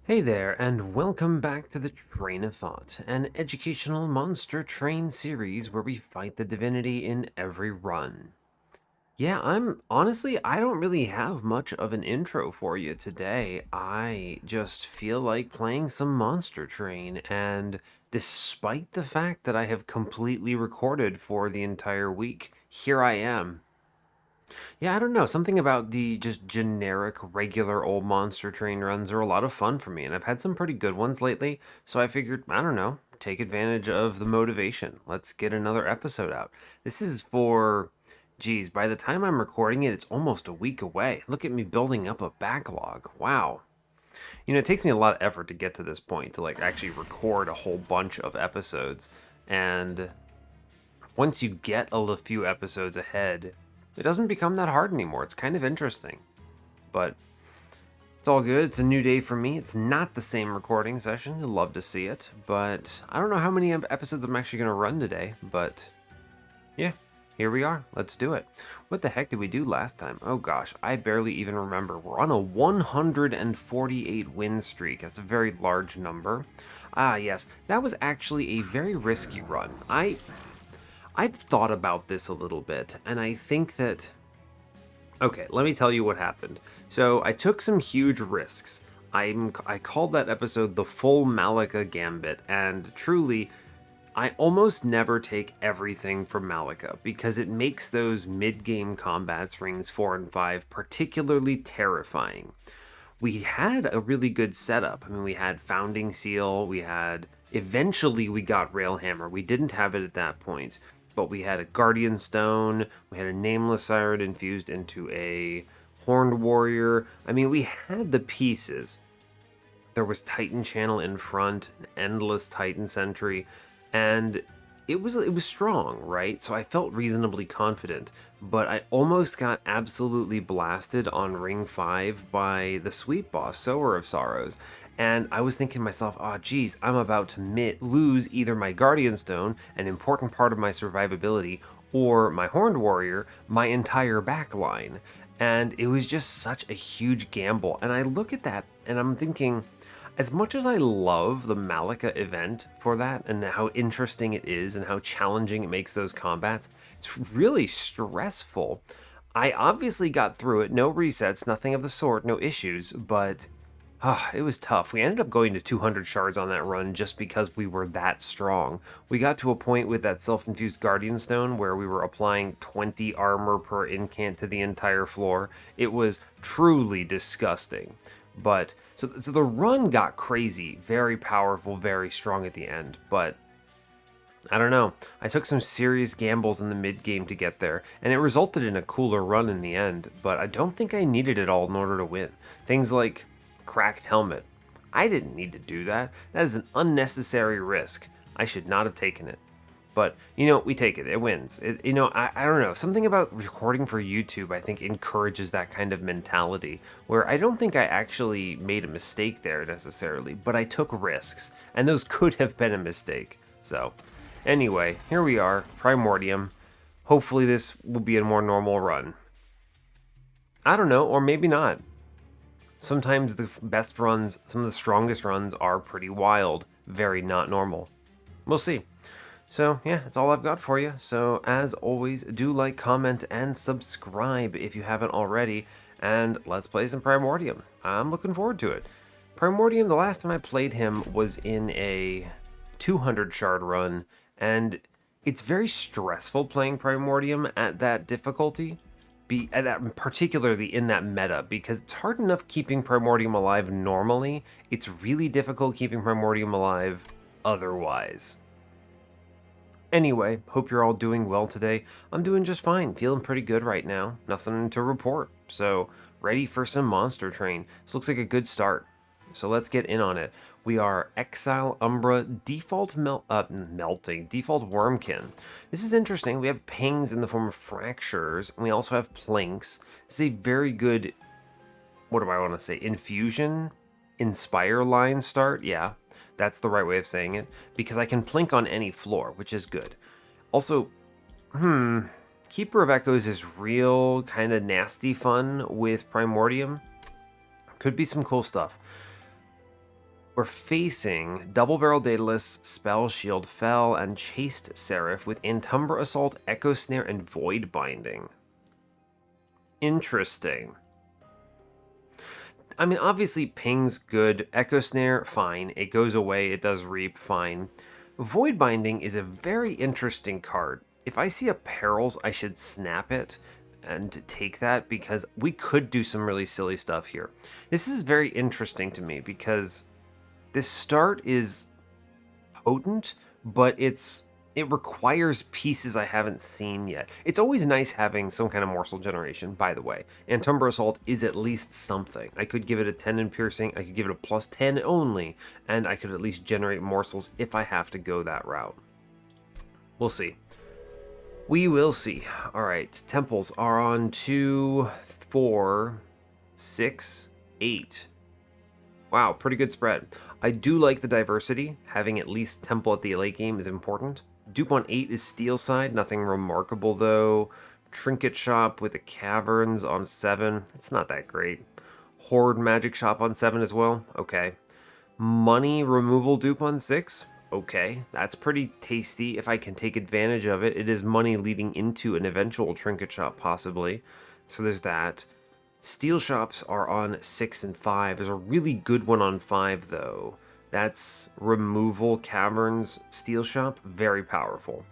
Hey there, and welcome back to the Train of Thought, an educational monster train series where we fight the divinity in every run. Yeah, I don't really have much of an intro for you today. I just feel like playing some Monster Train, and despite the fact that I have completely recorded for the entire week, here I am. Yeah, I don't know. Something about the just generic, regular old Monster Train runs are a lot of fun for me, and I've had some pretty good ones lately, so I figured, I don't know, take advantage of the motivation. Let's get another episode out. This is for, geez, by the time I'm recording it, it's almost a week away. Look at me building up a backlog. Wow. It takes me a lot of effort to get to this point, to like actually record a whole bunch of episodes, and once you get a few episodes ahead, it doesn't become that hard anymore. It's kind of interesting. But it's all good. It's a new day for me. It's not the same recording session. You'll love to see it. But I don't know how many episodes I'm actually going to run today. But yeah, here we are. Let's do it. What the heck did we do last time? Oh gosh, I barely even remember. We're on a 148 win streak. That's a very large number. Ah, yes, that was actually a very risky run. I've thought about this a little bit, and I think that... Okay, let me tell you what happened. So, I took some huge risks. I called that episode the Full Malika Gambit, and truly, I almost never take everything from Malika, because it makes those mid-game combats, rings 4 and 5, particularly terrifying. We had a really good setup. I mean, we had Founding Seal, we had... Eventually, we got Railhammer. We didn't have it at that point, but we had a Guardian Stone, we had a Nameless Siren infused into a Horned Warrior. I mean, we had the pieces. There was Titan Channel in front, an endless Titan Sentry, and it was strong, right? So I felt reasonably confident, but I almost got absolutely blasted on Ring 5 by the sweet boss, Sower of Sorrows. And I was thinking to myself, oh geez, I'm about to lose either my Guardian Stone, an important part of my survivability, or my Horned Warrior, my entire backline. And it was just such a huge gamble. And I look at that and I'm thinking, as much as I love the Malika event for that and how interesting it is and how challenging it makes those combats, it's really stressful. I obviously got through it, no resets, nothing of the sort, no issues, but it was tough. We ended up going to 200 shards on that run just because we were that strong. We got to a point with that self-infused Guardian Stone where we were applying 20 armor per incant to the entire floor. It was truly disgusting. But so the run got crazy, very powerful, very strong at the end. But I don't know. I took some serious gambles in the mid game to get there, and it resulted in a cooler run in the end. But I don't think I needed it all in order to win. Things like cracked helmet. I didn't need to do that. That is an unnecessary risk. I should not have taken it. But, we take it. It wins. I don't know. Something about recording for YouTube, I think, encourages that kind of mentality, where I don't think I actually made a mistake there necessarily, but I took risks, and those could have been a mistake. So, anyway, here we are, Primordium. Hopefully this will be a more normal run. I don't know, or maybe not. Sometimes the best runs, some of the strongest runs are pretty wild, very not normal. We'll see. So, yeah, that's all I've got for you. So, as always, do like, comment, and subscribe if you haven't already. And let's play some Primordium. I'm looking forward to it. Primordium, the last time I played him was in a 200 shard run, and it's very stressful playing Primordium at that difficulty. Particularly in that meta, because it's hard enough keeping Primordium alive normally. It's really difficult keeping Primordium alive otherwise. Anyway, hope you're all doing well today. I'm doing just fine, feeling pretty good right now. Nothing to report, so ready for some Monster Train. This looks like a good start. So let's get in on it. We are Exile, Umbra, default melting, default Wurmkin. This is interesting. We have pings in the form of fractures, and we also have plinks. This is a very good, what do I want to say, infusion? Inspire line start? Yeah, that's the right way of saying it, because I can plink on any floor, which is good. Also, Keeper of Echoes is real kind of nasty fun with Primordium. Could be some cool stuff. We're facing Double Barrel Daedalus, Spell Shield Fell, and Chaste Seraph with Antumbra Assault, Echo Snare, and Void Binding. Interesting. I mean, obviously, Ping's good. Echo Snare, fine. It goes away. It does Reap, fine. Void Binding is a very interesting card. If I see a Perils, I should snap it and take that because we could do some really silly stuff here. This is very interesting to me because this start is potent, but it requires pieces I haven't seen yet. It's always nice having some kind of morsel generation, by the way. Antumbra Assault is at least something. I could give it a 10 in piercing, I could give it a plus 10 only, and I could at least generate morsels if I have to go that route. We'll see. We will see. Alright, temples are on 2, 4, 6, 8. Wow, pretty good spread. I do like the diversity. Having at least temple at the late game is important. Dupe on 8 is steel side, nothing remarkable though. Trinket Shop with the Caverns on 7, it's not that great. Horde Magic Shop on 7 as well, okay. Money Removal Dupe on 6, okay. That's pretty tasty if I can take advantage of it. It is money leading into an eventual Trinket Shop possibly, so there's that. Steel Shops are on 6 and 5. There's a really good one on 5 though. That's Removal Caverns Steel Shop, very powerful.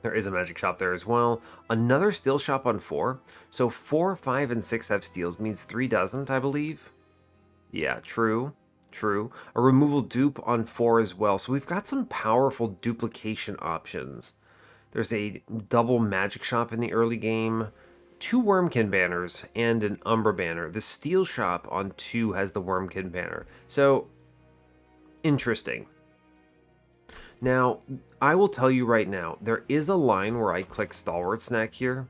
There is a Magic Shop there as well. Another Steel Shop on 4. So 4, 5, and 6 have steels, means 3 doesn't, I believe. Yeah, true. True. A Removal Dupe on 4 as well. So we've got some powerful duplication options. There's a double Magic Shop in the early game. 2 Wurmkin banners and an Umbra banner. The Steel Shop on 2 has the Wurmkin banner. So, interesting. Now, I will tell you right now, there is a line where I click Stalwart Snack here.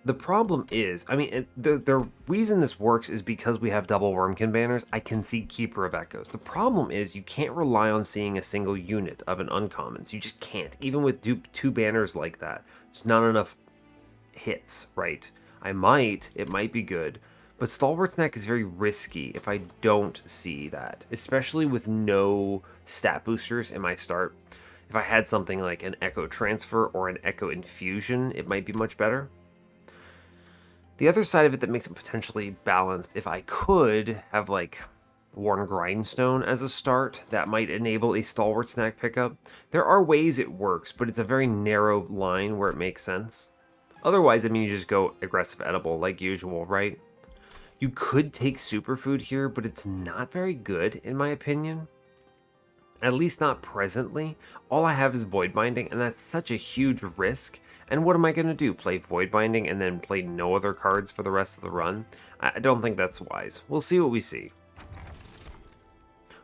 The problem is, I mean, the reason this works is because we have double Wurmkin banners. I can see Keeper of Echoes. The problem is you can't rely on seeing a single unit of an uncommon. So you just can't. Even with 2 banners like that, there's not enough hits, right? It might be good, but Stalwart's Neck is very risky if I don't see that, especially with no stat boosters in my start. If I had something like an Echo Transfer or an Echo Infusion, it might be much better. The other side of it that makes it potentially balanced, if I could have like Worn Grindstone as a start, that might enable a Stalwart Snack pickup. There are ways it works, but it's a very narrow line where it makes sense. Otherwise, I mean, you just go aggressive edible like usual, right? You could take superfood here, but it's not very good in my opinion. At least not presently. All I have is Void Binding, and that's such a huge risk. And what am I going to do? Play Void Binding and then play no other cards for the rest of the run? I don't think that's wise. We'll see what we see.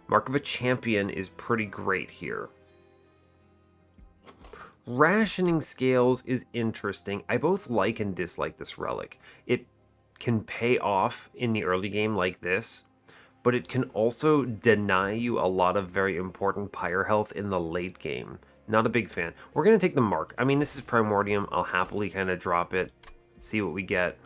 Mark of a Champion is pretty great here. Rationing Scales is interesting. I both like and dislike this relic. It can pay off in the early game like this, but it can also deny you a lot of very important pyre health in the late game. Not a big fan. We're going to take the Mark. I mean, this is Primordium. I'll happily kind of drop it, see what we get.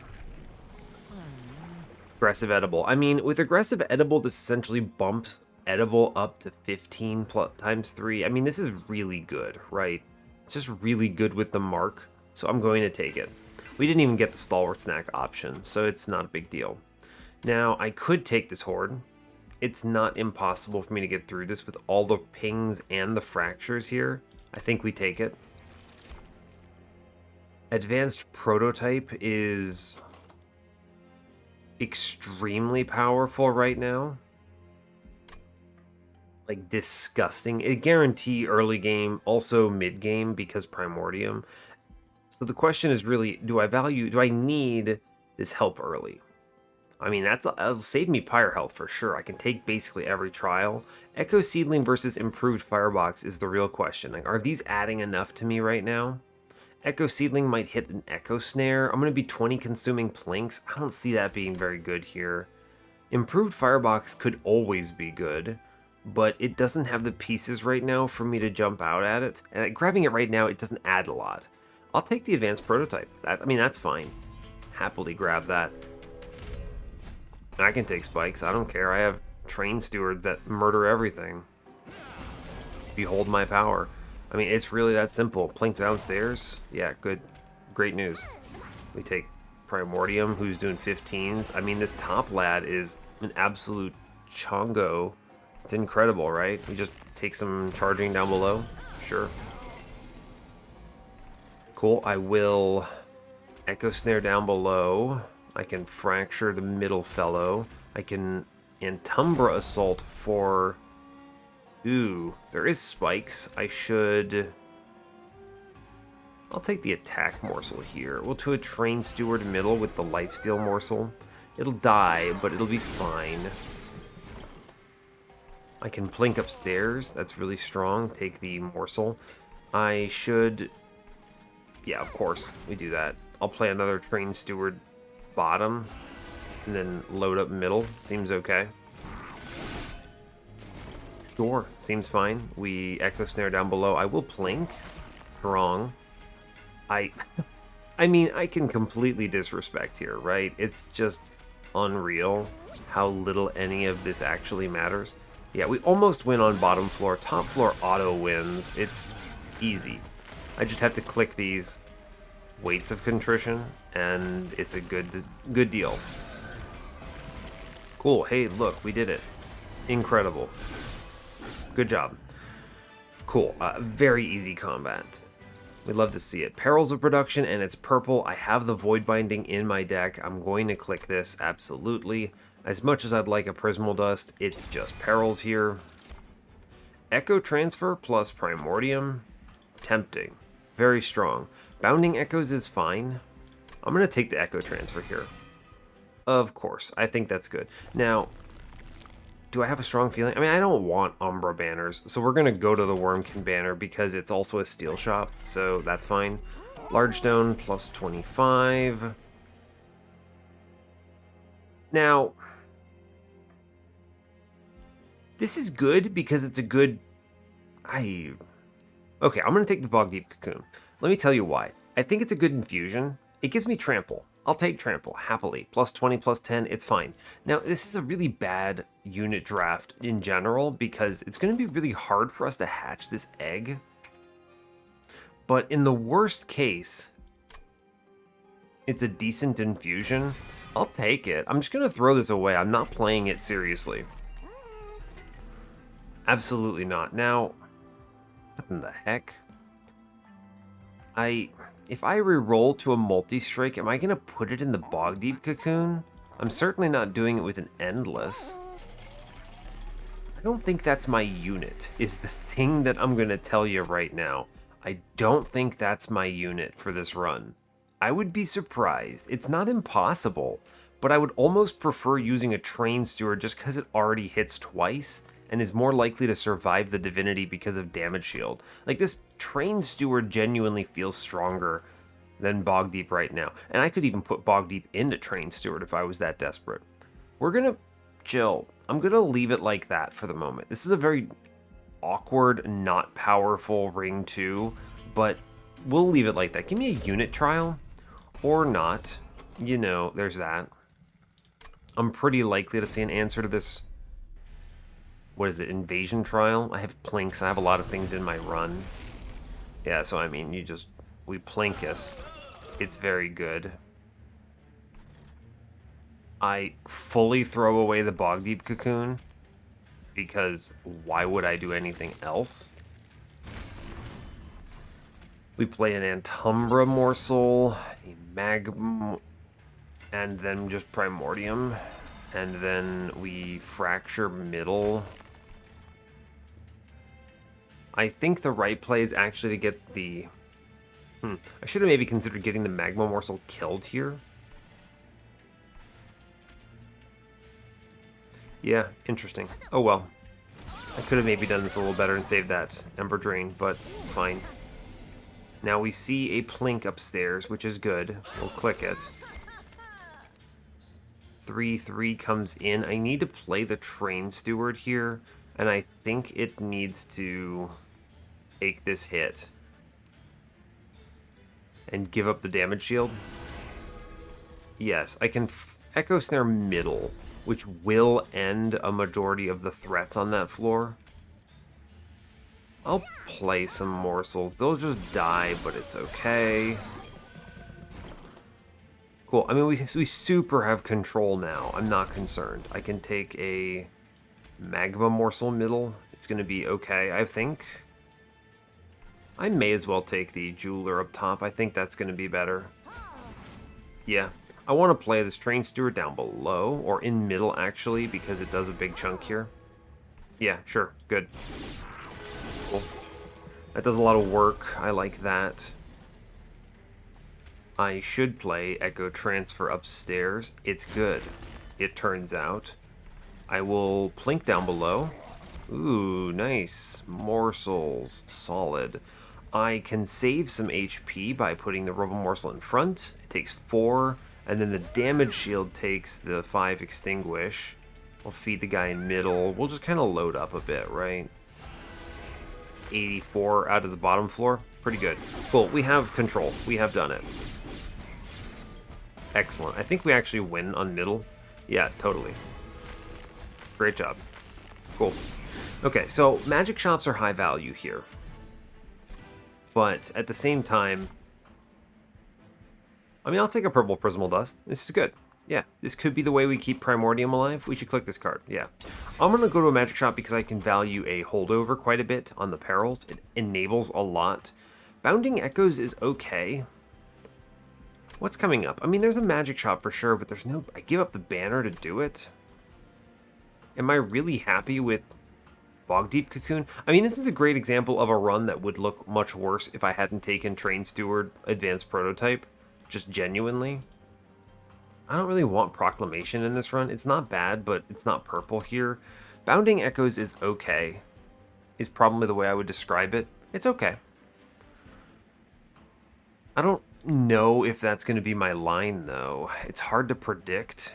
Aggressive Edible. I mean, with Aggressive Edible, this essentially bumps Edible up to 15 times 3. I mean, this is really good, right? It's just really good with the Mark, so I'm going to take it. We didn't even get the Stalwart Snack option, so it's not a big deal. Now, I could take this Horde. It's not impossible for me to get through this with all the pings and the fractures here. I think we take it. Advanced Prototype is extremely powerful right now. Like, disgusting. It guarantee early game, also mid game because Primordium. So the question is really, do I need this help early? I mean, that'll save me pyre health for sure. I can take basically every trial. Echo Seedling versus Improved Firebox is the real question. Like, are these adding enough to me right now? Echo Seedling might hit an Echo Snare. I'm going to be 20 consuming planks. I don't see that being very good here. Improved Firebox could always be good, but it doesn't have the pieces right now for me to jump out at it. And grabbing it right now, it doesn't add a lot. I'll take the Advanced Prototype. I mean, that's fine. Happily grab that. I can take spikes. I don't care. I have train stewards that murder everything. Behold my power. I mean, it's really that simple. Plink downstairs. Yeah, good. Great news. We take Primordium, who's doing 15s. I mean, this top lad is an absolute chongo. It's incredible, right? We just take some charging down below. Sure. Cool. I will Echo Snare down below. I can fracture the middle fellow. I can Umbra Assault for... Ooh, there is spikes. I should... I'll take the attack morsel here. We'll do a Train Steward middle with the lifesteal morsel. It'll die, but it'll be fine. I can plink upstairs. That's really strong. Take the morsel. I should... Yeah, of course, we do that. I'll play another Train Steward bottom, and then load up middle. Seems okay. Sure, seems fine. We Echo Snare down below. I will plink. Wrong. I mean, I can completely disrespect here, right? It's just unreal how little any of this actually matters. Yeah, we almost win on bottom floor. Top floor auto wins. It's easy. I just have to click these Weights of Contrition, and it's a good deal. Cool. Hey, look, we did it. Incredible. Good job. Cool. Very easy combat. We'd love to see it. Perils of Production, and it's purple. I have the Void Binding in my deck. I'm going to click this, absolutely. As much as I'd like a Prismal Dust, it's just Perils here. Echo Transfer plus Primordium. Tempting. Very strong. Bounding Echoes is fine. I'm going to take the Echo Transfer here. Of course. I think that's good. Now, do I have a strong feeling? I mean, I don't want Umbra banners, so we're going to go to the Wurmkin banner because it's also a steel shop, so that's fine. Large Stone plus 25. Now, this is good because it's a good... Okay, I'm going to take the Bog Deep Cocoon. Let me tell you why. I think it's a good infusion. It gives me Trample. I'll take Trample, happily. Plus 20, plus 10, it's fine. Now, this is a really bad unit draft in general because it's going to be really hard for us to hatch this egg. But in the worst case, it's a decent infusion. I'll take it. I'm just going to throw this away. I'm not playing it seriously. Absolutely not. Now, what in the heck? If I reroll to a multi-strike, am I going to put it in the Bog Deep Cocoon? I'm certainly not doing it with an Endless. I don't think that's my unit, is the thing that I'm going to tell you right now. I don't think that's my unit for this run. I would be surprised. It's not impossible, but I would almost prefer using a Train Steward just because it already hits twice and is more likely to survive the Divinity because of damage shield. Like, this Train Steward genuinely feels stronger than Bog Deep right now. And I could even put Bog Deep into Train Steward if I was that desperate. We're gonna chill. I'm gonna leave it like that for the moment. This is a very awkward, not powerful Ring 2, but we'll leave it like that. Give me a unit trial, or not. You know, there's that. I'm pretty likely to see an answer to this. What is it, invasion trial? I have plinks, I have a lot of things in my run. Yeah, so I mean, we plinkus. It's very good. I fully throw away the Bog Deep Cocoon, because why would I do anything else? We play an Antumbra Morsel, a Magma, and then just Primordium, and then we fracture middle. I think the right play is actually to get the... I should have maybe considered getting the Magma Morsel killed here. Yeah, interesting. Oh well. I could have maybe done this a little better and saved that Ember Drain, but it's fine. Now we see a plink upstairs, which is good. We'll click it. 3/3 comes in. I need to play the Train Steward here, and I think it needs to take this hit and give up the damage shield. Yes, I can Echo Snare middle. which will end a majority of the threats on that floor. I'll play some morsels. They'll just die, but it's okay. Cool. I mean, we super have control now. I'm not concerned. I can take a magma morsel middle. It's going to be okay, I think. I may as well take the jeweler up top. I think that's going to be better. Yeah. I want to play this train steward down below, or in middle, actually, because it does a big chunk here. Yeah, sure. Good. Cool. That does a lot of work. I like that. I should play Echo Transfer upstairs. It's good, it turns out. I will plink down below. Ooh, nice. Morsels. Solid. I can save some HP by putting the Rubble Morsel in front. It takes 4, and then the damage shield takes the 5 extinguish. I'll feed the guy in middle. We'll just kind of load up a bit, right? It's 84 out of the bottom floor. Pretty good. Cool, we have control. We have done it. Excellent. I think we actually win on middle. Yeah, totally. Great job. Cool. Okay, so magic shops are high value here. But at the same time, I mean, I'll take a purple Prismal Dust. This is good. Yeah, this could be the way we keep Primordium alive. We should click this card. Yeah. I'm going to go to a magic shop because I can value a holdover quite a bit on the perils. It enables a lot. Bounding Echoes is okay. What's coming up? I mean, there's a magic shop for sure, but there's no... I give up the banner to do it. Am I really happy with Bog Deep Cocoon? I mean, this is a great example of a run that would look much worse if I hadn't taken Train Steward Advanced Prototype. Just genuinely. I don't really want Proclamation in this run. It's not bad, but it's not purple here. Bounding Echoes is okay. Is probably the way I would describe it. It's okay. I don't know if that's going to be my line, though. It's hard to predict.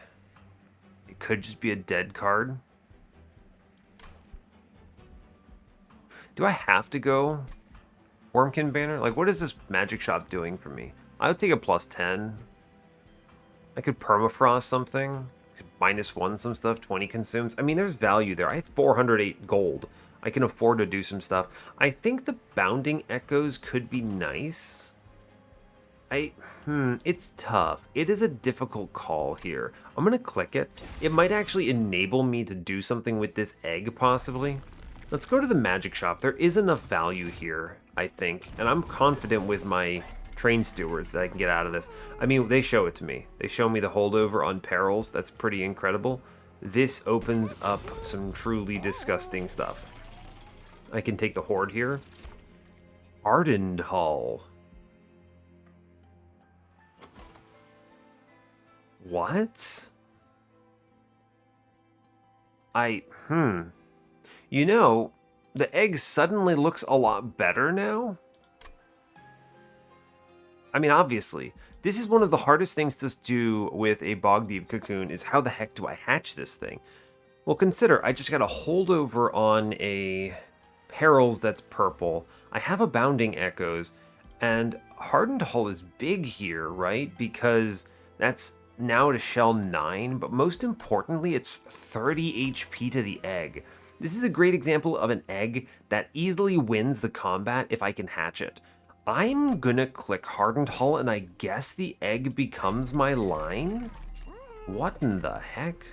It could just be a dead card. Do I have to go Wurmkin banner? Like, what is this magic shop doing for me? I would take a +10. I could permafrost something. I could -1 some stuff, 20 consumes. I mean, there's value there. I have 408 gold. I can afford to do some stuff. I think the Bounding Echoes could be nice. It's tough. It is a difficult call here. I'm going to click it. It might actually enable me to do something with this egg, possibly. Let's go to the magic shop. There is enough value here, I think. And I'm confident with my train stewards that I can get out of this. I mean, they show it to me. They show me the holdover on perils. That's pretty incredible. This opens up some truly disgusting stuff. I can take the horde here. Ardent Hull. What? You know, the egg suddenly looks a lot better now. I mean, obviously, this is one of the hardest things to do with a Bog Deep Cocoon is how the heck do I hatch this thing? Well, consider, I just got a holdover on a Perils that's purple. I have a Bounding Echoes, and Hardened Hull is big here, right? Because that's now to shell 9, but most importantly, it's 30 HP to the egg. This is a great example of an egg that easily wins the combat if I can hatch it. I'm gonna click Hardened Hull, and I guess the egg becomes my line? What in the heck?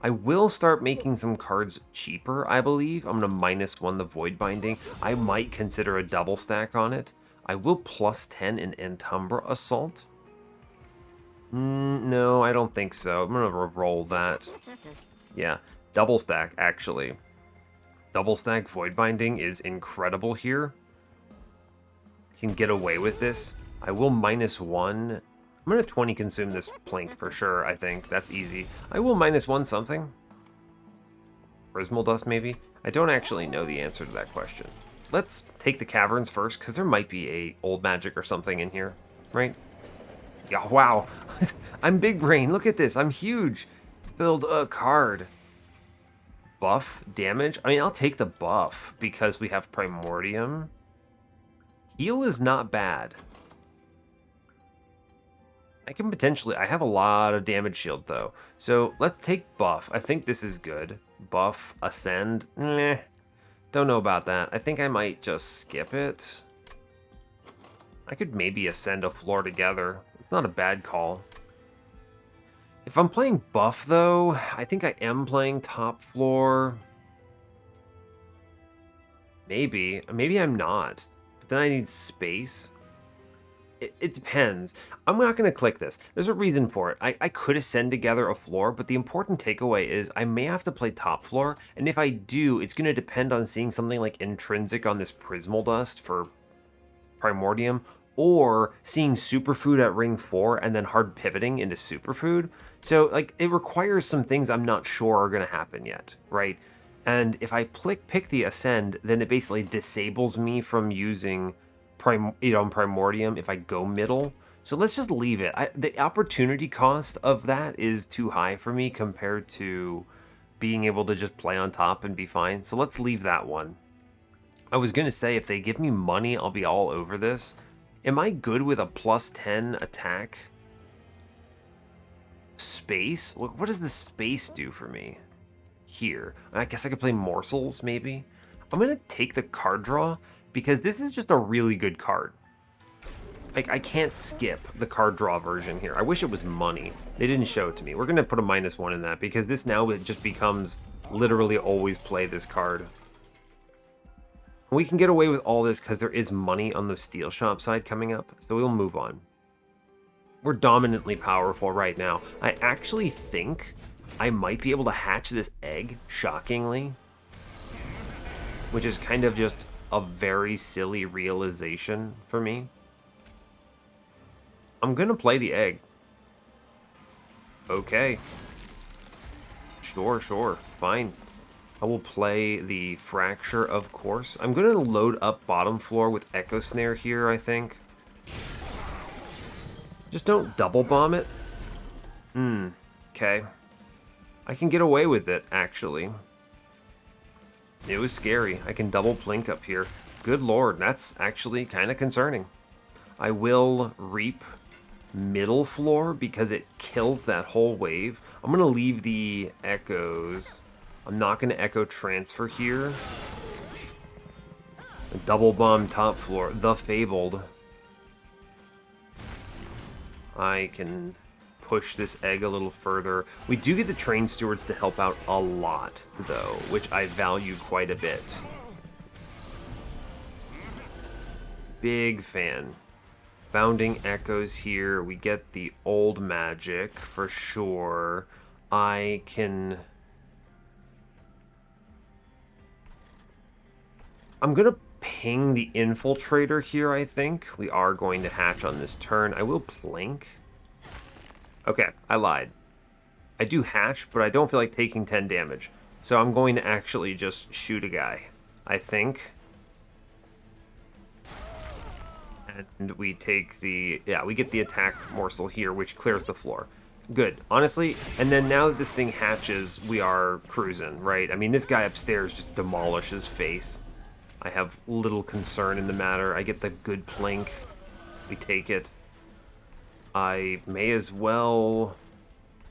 I will start making some cards cheaper, I believe. I'm gonna -1 the Void Binding. I might consider a double stack on it. I will +10 in Antumbra Assault. No, I don't think so. I'm gonna roll that. Yeah, double stack, actually. Double stack Void Binding is incredible here. I can get away with this. I will -1. I'm gonna 20 consume this plink for sure, I think. That's easy. I will -1 something. Prismal Dust, maybe? I don't actually know the answer to that question. Let's take the caverns first, because there might be a old magic or something in here, right? Yeah, wow. I'm big brain. Look at this. I'm huge. Build a card. Buff damage. I mean, I'll take the buff because we have Primordium. Heal is not bad. I can potentially... I have a lot of damage shield, though. So let's take buff. I think this is good. Buff, ascend. Meh. Don't know about that. I think I might just skip it. I could maybe ascend a floor together. It's not a bad call. If I'm playing buff, though, I think I am playing top floor. Maybe. Maybe I'm not. But then I need space. It depends. I'm not going to click this. There's a reason for it. I could ascend together a floor, but the important takeaway is I may have to play top floor, and if I do, it's going to depend on seeing something like intrinsic on this Prismal Dust for Primordium, or seeing Superfood at Ring 4 and then hard pivoting into Superfood. So, like, it requires some things I'm not sure are going to happen yet, right? And if I pick the Ascend, then it basically disables me from using Primordium if I go middle. So let's just leave it. The opportunity cost of that is too high for me compared to being able to just play on top and be fine. So let's leave that one. I was going to say, if they give me money, I'll be all over this. Am I good with a plus 10 attack? Space? What does the space do for me? Here. I guess I could play morsels, maybe? I'm going to take the card draw, because this is just a really good card. Like, I can't skip the card draw version here. I wish it was money. They didn't show it to me. We're going to put a -1 in that, because this now it just becomes literally always play this card. We can get away with all this because there is money on the steel shop side coming up, so we'll move on. We're dominantly powerful right now. I actually think I might be able to hatch this egg, shockingly, which is kind of just a very silly realization for me. I'm gonna play the egg. Okay. Sure, fine. I will play the Fracture, of course. I'm gonna load up bottom floor with Echo Snare here, I think. Just don't double bomb it. Okay. I can get away with it, actually. It was scary. I can double blink up here. Good lord, that's actually kind of concerning. I will reap middle floor because it kills that whole wave. I'm going to leave the echoes. I'm not going to echo transfer here. A double bomb top floor. The Fabled. I can push this egg a little further. We do get the Train Stewards to help out a lot, though, which I value quite a bit. Big fan. Bounding Echoes here. We get the old magic for sure. I can... I'm going to ping the Infiltrator here, I think. We are going to hatch on this turn. I will plink. Okay, I lied. I do hatch, but I don't feel like taking 10 damage. So I'm going to actually just shoot a guy, I think. And we take the... yeah, we get the attack morsel here, which clears the floor. Good, honestly. And then now that this thing hatches, we are cruising, right? I mean, this guy upstairs just demolishes face. I have little concern in the matter. I get the good plink. We take it. I may as well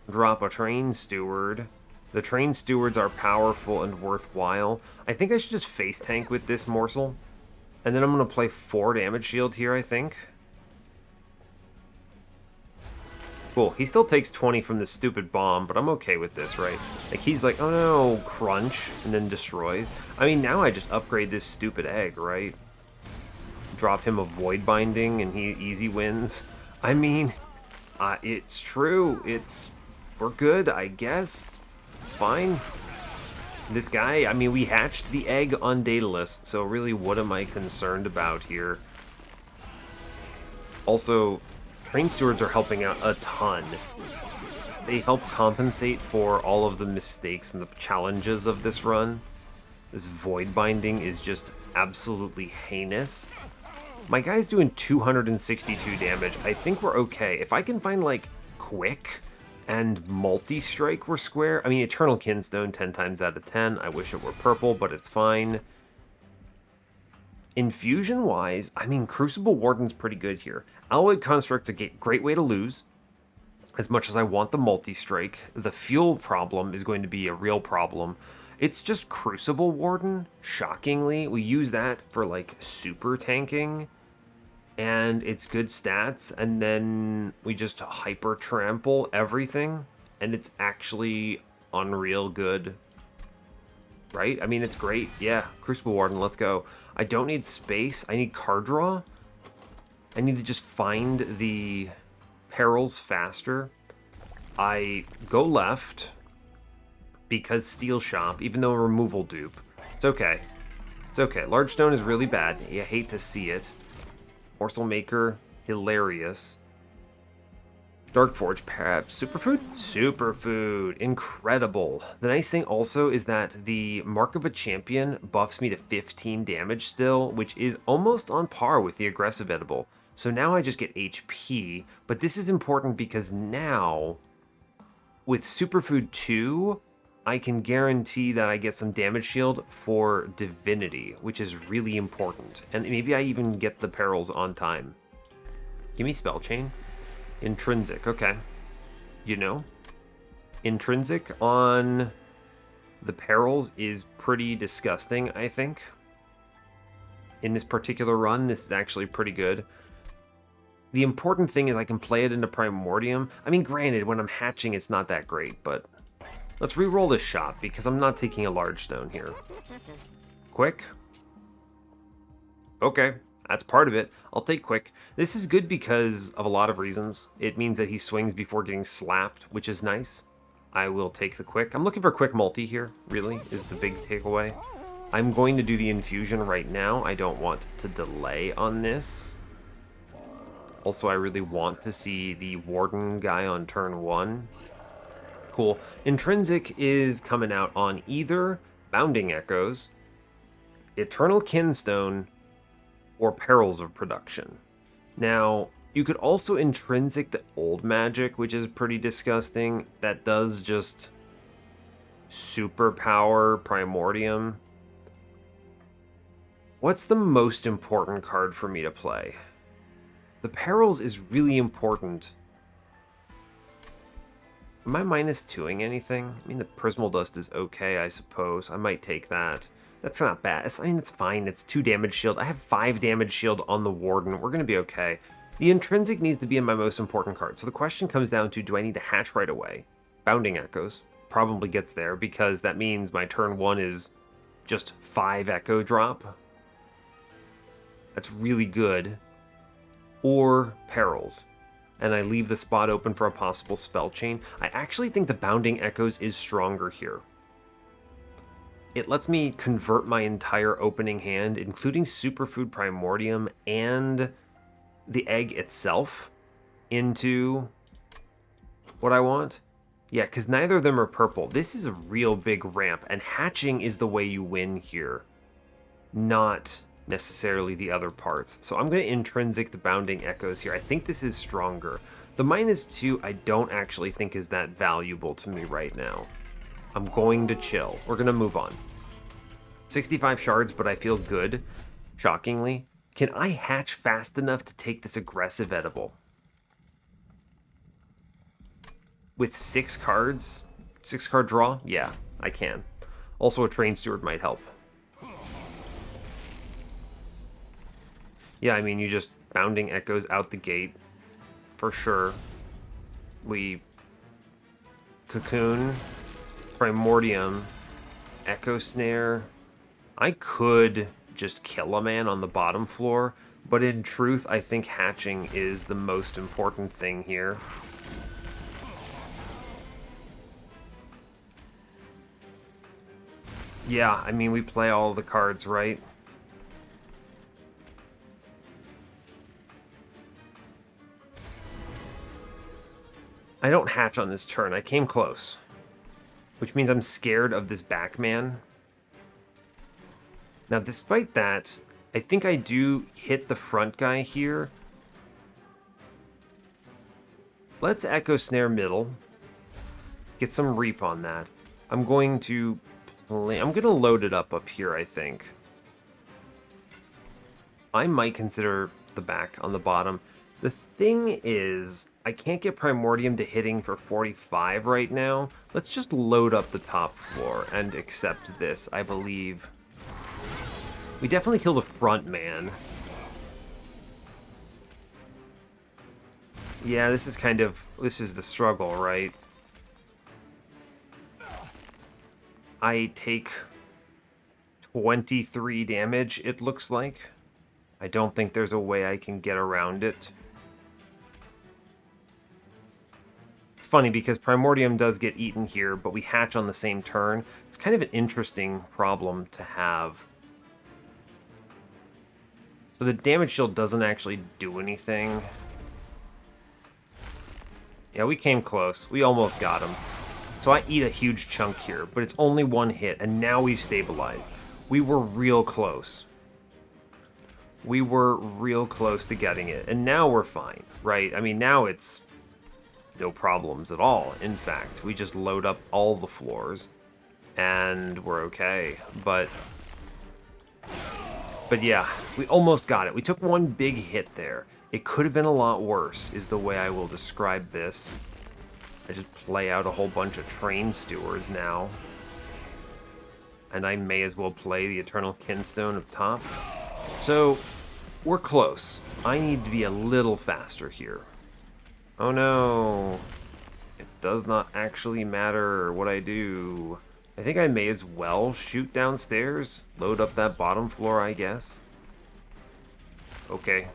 drop a Train Steward. The Train Stewards are powerful and worthwhile. I think I should just face tank with this morsel. And then I'm going to play 4 damage shield here, I think. Cool. He still takes 20 from this stupid bomb, but I'm okay with this, right? Like, he's like, oh no, crunch, and then destroys. I mean, now I just upgrade this stupid egg, right? Drop him a Void Binding, and he easy wins. I mean, it's true. We're good, I guess. Fine. This guy, I mean, we hatched the egg on Daedalus, so really, what am I concerned about here? Also, Train Stewards are helping out a ton. They help compensate for all of the mistakes and the challenges of this run. This Void Binding is just absolutely heinous. My guy's doing 262 damage. I think we're okay. If I can find, like, Quick and Multi-Strike, we're square. I mean, Eternal Kinstone 10 times out of 10. I wish it were purple, but it's fine. Infusion-wise, I mean, Crucible Warden's pretty good here. Alloyed Construct's a great way to lose. As much as I want the multi-strike, the fuel problem is going to be a real problem. It's just Crucible Warden, shockingly. We use that for, like, super tanking, and it's good stats, and then we just hyper trample everything, and it's actually unreal good. Right? I mean, it's great. Yeah, Crucible Warden, let's go. I don't need space. I need card draw. I need to just find the perils faster. I go left because Steel Shop, even though a removal dupe. It's okay. It's okay. Large Stone is really bad. You hate to see it. Morsel Maker, hilarious. Dark Forge, perhaps. Superfood? Superfood. Incredible. The nice thing also is that the Mark of a Champion buffs me to 15 damage still, which is almost on par with the aggressive edible. So now I just get HP, but this is important because now, with Superfood 2, I can guarantee that I get some damage shield for Divinity, which is really important. And maybe I even get the perils on time. Give me Spell Chain. Intrinsic, okay. You know, intrinsic on the perils is pretty disgusting, I think. In this particular run, this is actually pretty good. The important thing is I can play it into Primordium. I mean, granted, when I'm hatching, it's not that great, but let's re-roll this shot because I'm not taking a large stone here. Quick. Okay. That's part of it. I'll take quick. This is good because of a lot of reasons. It means that he swings before getting slapped, which is nice. I will take the quick. I'm looking for quick multi here, really, is the big takeaway. I'm going to do the infusion right now. I don't want to delay on this. Also, I really want to see the Warden guy on turn 1. Cool. Intrinsic is coming out on either Bounding Echoes, Eternal Kinstone, or Perils of Production. Now, you could also intrinsic the old magic, which is pretty disgusting. That does just superpower Primordium. What's the most important card for me to play? The Perils is really important. Am I minus 2ing anything? I mean, the Prismal Dust is okay, I suppose. I might take that. That's not bad. I mean, it's fine. It's 2 damage shield. I have 5 damage shield on the Warden. We're going to be okay. The Intrinsic needs to be in my most important card. So the question comes down to, do I need to hatch right away? Bounding Echoes probably gets there because that means my turn 1 is just 5 Echo drop. That's really good. Or Perils. And I leave the spot open for a possible Spell Chain. I actually think the Bounding Echoes is stronger here. It lets me convert my entire opening hand, including Superfood Primordium and the egg itself, into what I want. Yeah, because neither of them are purple. This is a real big ramp, and hatching is the way you win here, not necessarily the other parts. So I'm going to intrinsic the Bounding Echoes here. I think this is stronger. The -2 I don't actually think is that valuable to me right now. I'm going to chill. We're going to move on. 65 shards, but I feel good, shockingly. Can I hatch fast enough to take this aggressive edible? With 6 cards? 6 card draw? Yeah, I can. Also, a Train Steward might help. Yeah, I mean, you just Bounding Echoes out the gate, for sure. We Cocoon, Primordium, Echo Snare. I could just kill a man on the bottom floor, but in truth, I think hatching is the most important thing here. Yeah, I mean, we play all the cards, right? I don't hatch on this turn. I came close. Which means I'm scared of this back man. Now, despite that, I think I do hit the front guy here. Let's Echo Snare middle. Get some Reap on that. I'm going to load it up here, I think. I might consider the back on the bottom. The thing is, I can't get Primordium to hitting for 45 right now. Let's just load up the top floor and accept this, I believe. We definitely kill the front man. Yeah, this is the struggle, right? I take 23 damage, it looks like. I don't think there's a way I can get around it. It's funny because Primordium does get eaten here, but we hatch on the same turn. It's kind of an interesting problem to have. So the damage shield doesn't actually do anything. Yeah, we came close. We almost got him. So I eat a huge chunk here, but it's only one hit, and now we've stabilized. We were real close. We were real close to getting it, and now we're fine, right? I mean, now it's no problems at all. In fact, we just load up all the floors, and we're okay. But yeah, we almost got it. We took one big hit there. It could have been a lot worse, is the way I will describe this. I just play out a whole bunch of train stewards now. And I may as well play the Eternal Kinstone up top. So, we're close. I need to be a little faster here. Oh no. It does not actually matter what I do. I think I may as well shoot downstairs. Load up that bottom floor, I guess. Okay.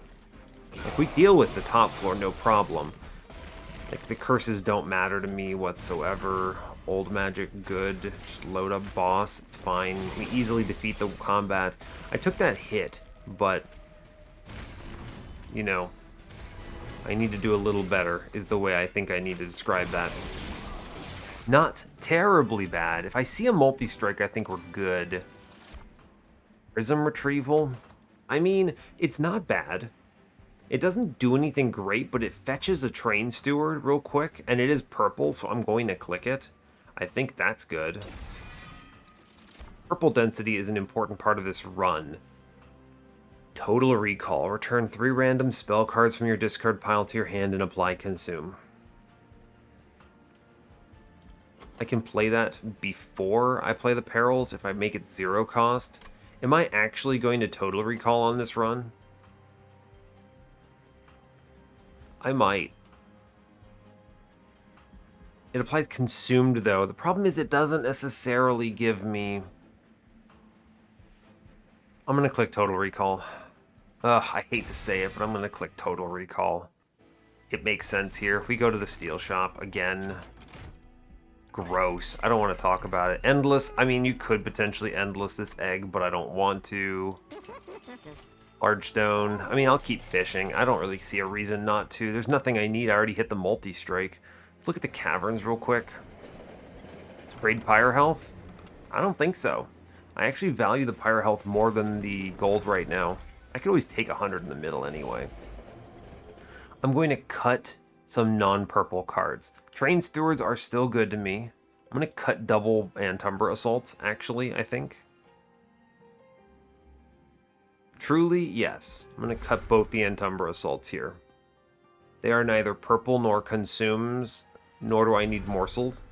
If we deal with the top floor, no problem. Like, the curses don't matter to me whatsoever. Old magic, good. Just load up boss, it's fine. We easily defeat the combat. I took that hit, but, you know, I need to do a little better, is the way I think I need to describe that. Not terribly bad. If I see a multi-strike, I think we're good. Prism retrieval? I mean, it's not bad. It doesn't do anything great, but it fetches a train steward real quick, and it is purple, so I'm going to click it. I think that's good. Purple density is an important part of this run. Total Recall. Return 3 random spell cards from your discard pile to your hand and apply Consume. I can play that before I play the Perils if I make it 0 cost. Am I actually going to Total Recall on this run? I might. It applies Consumed, though. The problem is it doesn't necessarily give me... I'm going to click Total Recall. Ugh, I hate to say it, but I'm going to click Total Recall. It makes sense here. We go to the Steel Shop again. Gross. I don't want to talk about it. Endless. I mean, you could potentially Endless this egg, but I don't want to. Large stone. I mean, I'll keep fishing. I don't really see a reason not to. There's nothing I need. I already hit the multi-strike. Let's look at the caverns real quick. Trade pyre health? I don't think so. I actually value the pyre health more than the gold right now. I could always take 100 in the middle anyway. I'm going to cut some non-purple cards. Train stewards are still good to me. I'm going to cut double Antumbra assaults, actually, I think. Truly, yes. I'm going to cut both the Antumbra assaults here. They are neither purple nor consumes, nor do I need morsels.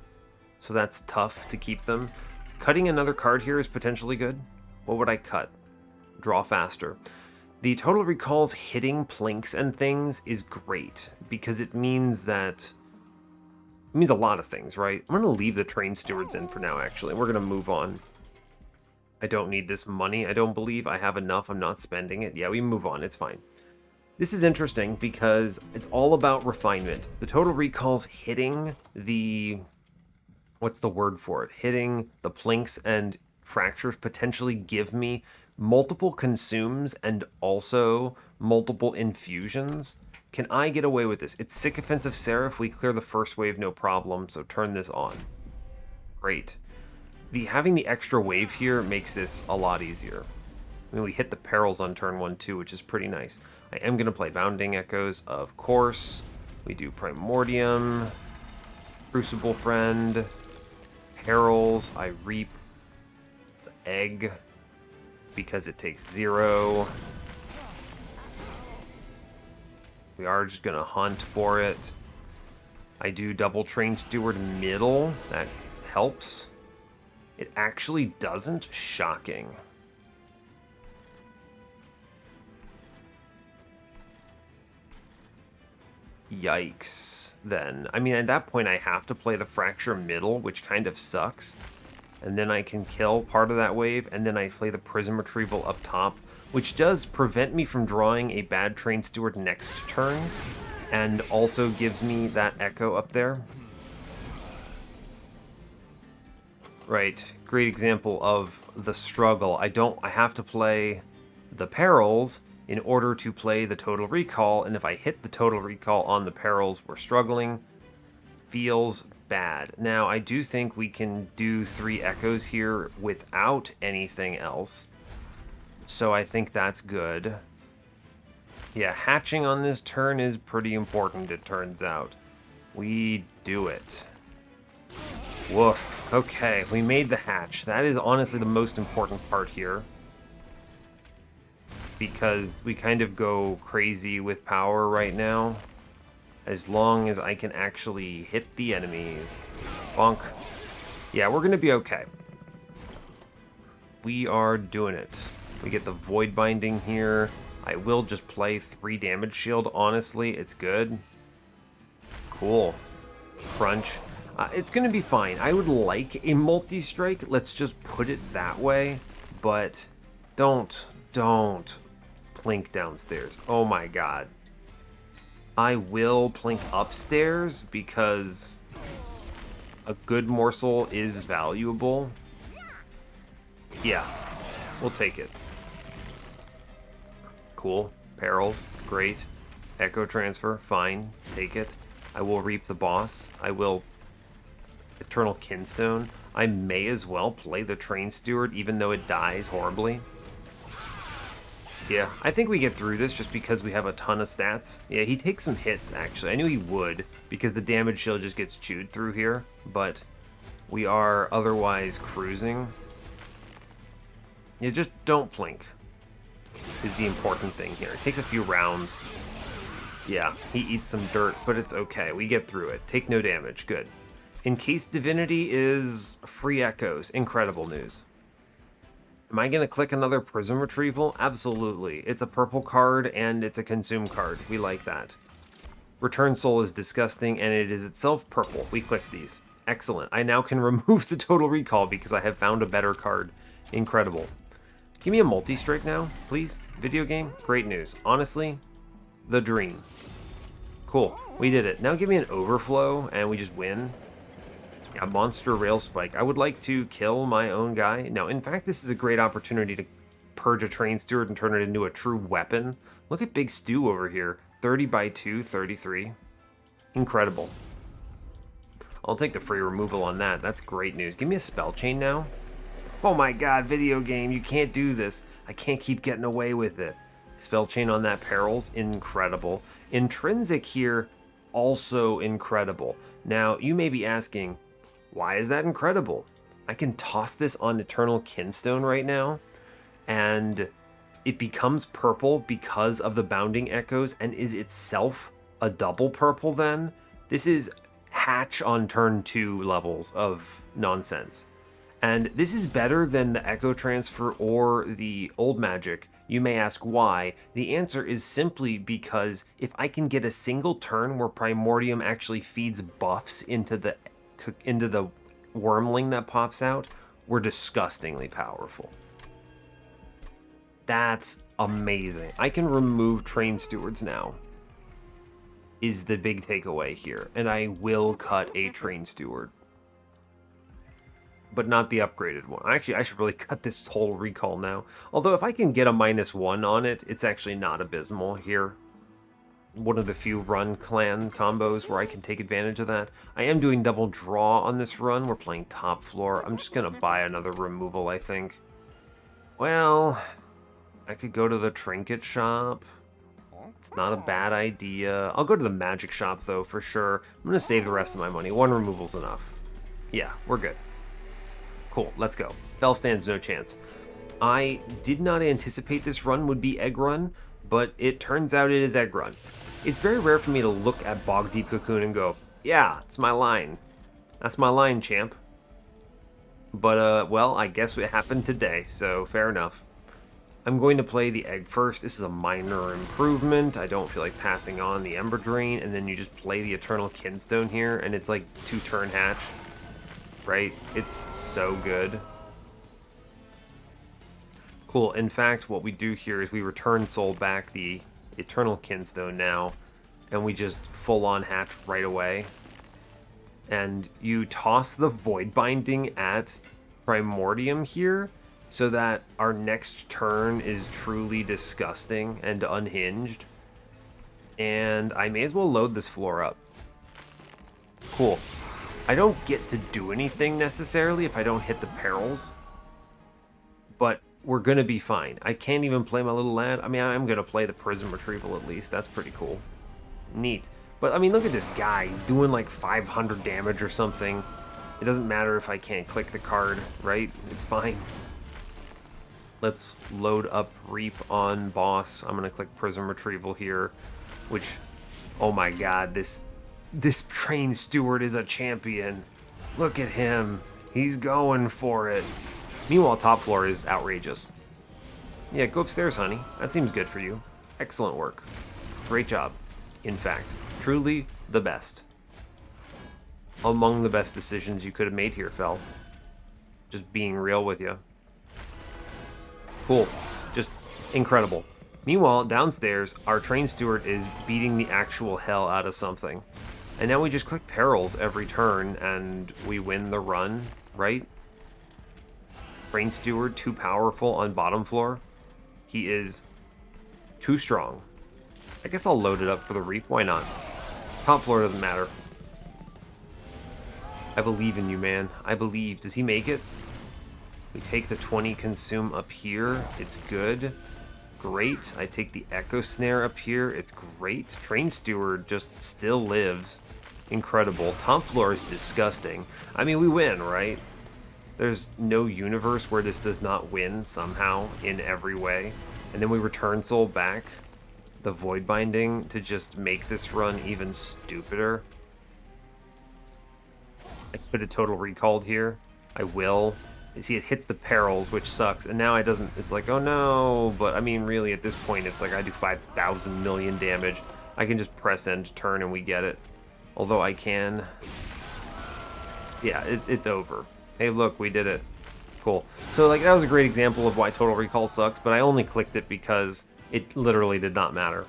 So that's tough to keep them. Cutting another card here is potentially good. What would I cut? Draw faster. The Total Recall's hitting plinks and things is great, because it means that... It means a lot of things, right? I'm going to leave the Train Stewards in for now, actually. We're going to move on. I don't need this money, I don't believe. I have enough, I'm not spending it. Yeah, we move on, it's fine. This is interesting because it's all about refinement. The Total Recall's hitting the... What's the word for it? Hitting the plinks and fractures potentially give me multiple consumes and also multiple infusions. Can I get away with this? It's Sycophants of Seraph. We clear the first wave, no problem, so turn this on. Great. Having the extra wave here makes this a lot easier. I mean, we hit the Perils on turn 1 too, which is pretty nice. I am going to play Bounding Echoes, of course. We do Primordium, Crucible Friend, Perils. I reap the egg because it takes 0. We are just going to hunt for it. I do double train steward middle. That helps. It actually doesn't. Shocking. Yikes, then. I mean, at that point, I have to play the fracture middle, which kind of sucks. And then I can kill part of that wave, and then I play the prism retrieval up top, which does prevent me from drawing a bad train steward next turn, and also gives me that echo up there. Right, great example of the struggle. I have to play the perils in order to play the total recall, and if I hit the total recall on the perils, we're struggling. Feels bad. Now, I do think we can do 3 echoes here without anything else, so I think that's good. Yeah, hatching on this turn is pretty important, it turns out. We do it. Woof. Okay, we made the hatch. That is honestly the most important part here, because we kind of go crazy with power right now. As long as I can actually hit the enemies. Bonk. Yeah, we're going to be okay. We are doing it. We get the Void Binding here. I will just play 3 damage shield. Honestly, it's good. Cool. Crunch. It's going to be fine. I would like a multi-strike. Let's just put it that way. But don't plink downstairs. Oh my god. I will plink upstairs because a good morsel is valuable. Yeah, we'll take it. Cool. Perils, great. Echo transfer, fine. Take it. I will reap the boss. I will Eternal Kinstone. I may as well play the Train Steward even though it dies horribly. Yeah, I think we get through this just because we have a ton of stats. Yeah, he takes some hits, actually. I knew he would, because the damage shield just gets chewed through here, but we are otherwise cruising. Yeah, just don't plink, is the important thing here. It takes a few rounds. Yeah, he eats some dirt, but it's okay. We get through it. Take no damage. Good. Encased Divinity is free echoes. Incredible news. Am I going to click another Prism Retrieval? Absolutely. It's a purple card, and it's a consume card. We like that. Return Soul is disgusting, and it is itself purple. We click these. Excellent. I now can remove the Total Recall because I have found a better card. Incredible. Give me a multi-strike now, please. Video game? Great news. Honestly, the dream. Cool. We did it. Now give me an Overflow, and we just win. Yeah, Monster Rail Spike. I would like to kill my own guy. No, in fact, this is a great opportunity to purge a Train Steward and turn it into a true weapon. Look at Big Stu over here. 30 by 2, 33. Incredible. I'll take the free removal on that. That's great news. Give me a Spell Chain now. Oh my god, video game, you can't do this. I can't keep getting away with it. Spell Chain on that Perils, incredible. Intrinsic here, also incredible. Now, you may be asking, why is that incredible? I can toss this on Eternal Kinstone right now, and it becomes purple because of the Bounding Echoes, and is itself a double purple then? This is hatch on turn 2 levels of nonsense. And this is better than the Echo Transfer or the old magic. You may ask why. The answer is simply because if I can get a single turn where Primordium actually feeds buffs into the Wurmling that pops out, we're disgustingly powerful. That's amazing. I can remove Train Stewards now, is the big takeaway here. And I will cut a Train Steward, but not the upgraded one. Actually, I should really cut this Total Recall now. Although if I can get a -1 on it, it's actually not abysmal here. One of the few run clan combos where I can take advantage of that. I am doing double draw on this run. We're playing top floor. I'm just going to buy another removal, I think. Well, I could go to the trinket shop. It's not a bad idea. I'll go to the magic shop, though, for sure. I'm going to save the rest of my money. One removal's enough. Yeah, we're good. Cool, let's go. Fell stands no chance. I did not anticipate this run would be egg run, but it turns out it is egg run. It's very rare for me to look at Bog Deep Cocoon and go, yeah, it's my line. That's my line, champ. But, well, I guess it happened today, so fair enough. I'm going to play the egg first. This is a minor improvement. I don't feel like passing on the Ember Drain, and then you just play the Eternal Kinstone here, and it's like 2-turn hatch, right? It's so good. Cool. In fact, what we do here is we return Soul back the Eternal Kinstone now, and we just full-on hatch right away. And you toss the Void Binding at Primordium here, so that our next turn is truly disgusting and unhinged. And I may as well load this floor up. Cool. I don't get to do anything necessarily if I don't hit the perils, but we're going to be fine. I can't even play my little lad. I mean, I'm going to play the Prism Retrieval at least. That's pretty cool. Neat. But, I mean, look at this guy. He's doing like 500 damage or something. It doesn't matter if I can't click the card, right? It's fine. Let's load up Reap on boss. I'm going to click Prism Retrieval here, which, oh my god, this train steward is a champion. Look at him. He's going for it. Meanwhile, top floor is outrageous. Yeah, go upstairs, honey. That seems good for you. Excellent work. Great job. In fact, truly the best. Among the best decisions you could have made here, Fel. Just being real with you. Cool. Just incredible. Meanwhile, downstairs, our train steward is beating the actual hell out of something. And now we just click perils every turn, and we win the run, right? Train steward, too powerful on bottom floor. He is too strong. I guess I'll load it up for the Reap. Why not? Top floor doesn't matter. I believe in you, man. I believe. Does he make it? We take the 20 consume up here. It's good. Great. I take the Echo Snare up here. It's great. Train Steward just still lives. Incredible. Top floor is disgusting. I mean, we win, right? There's no universe where this does not win somehow in every way. And then we return Soul back. The Void Binding to just make this run even stupider. I could have total recalled here. I will. You see, it hits the perils, which sucks, and now it doesn't. It's like, oh no, but I mean, really, at this point, it's like I do 5,000 million damage. I can just press end turn and we get it. Although I can. Yeah, it's over. Hey, look, we did it. Cool. So, like, that was a great example of why total recall sucks, but I only clicked it because it literally did not matter.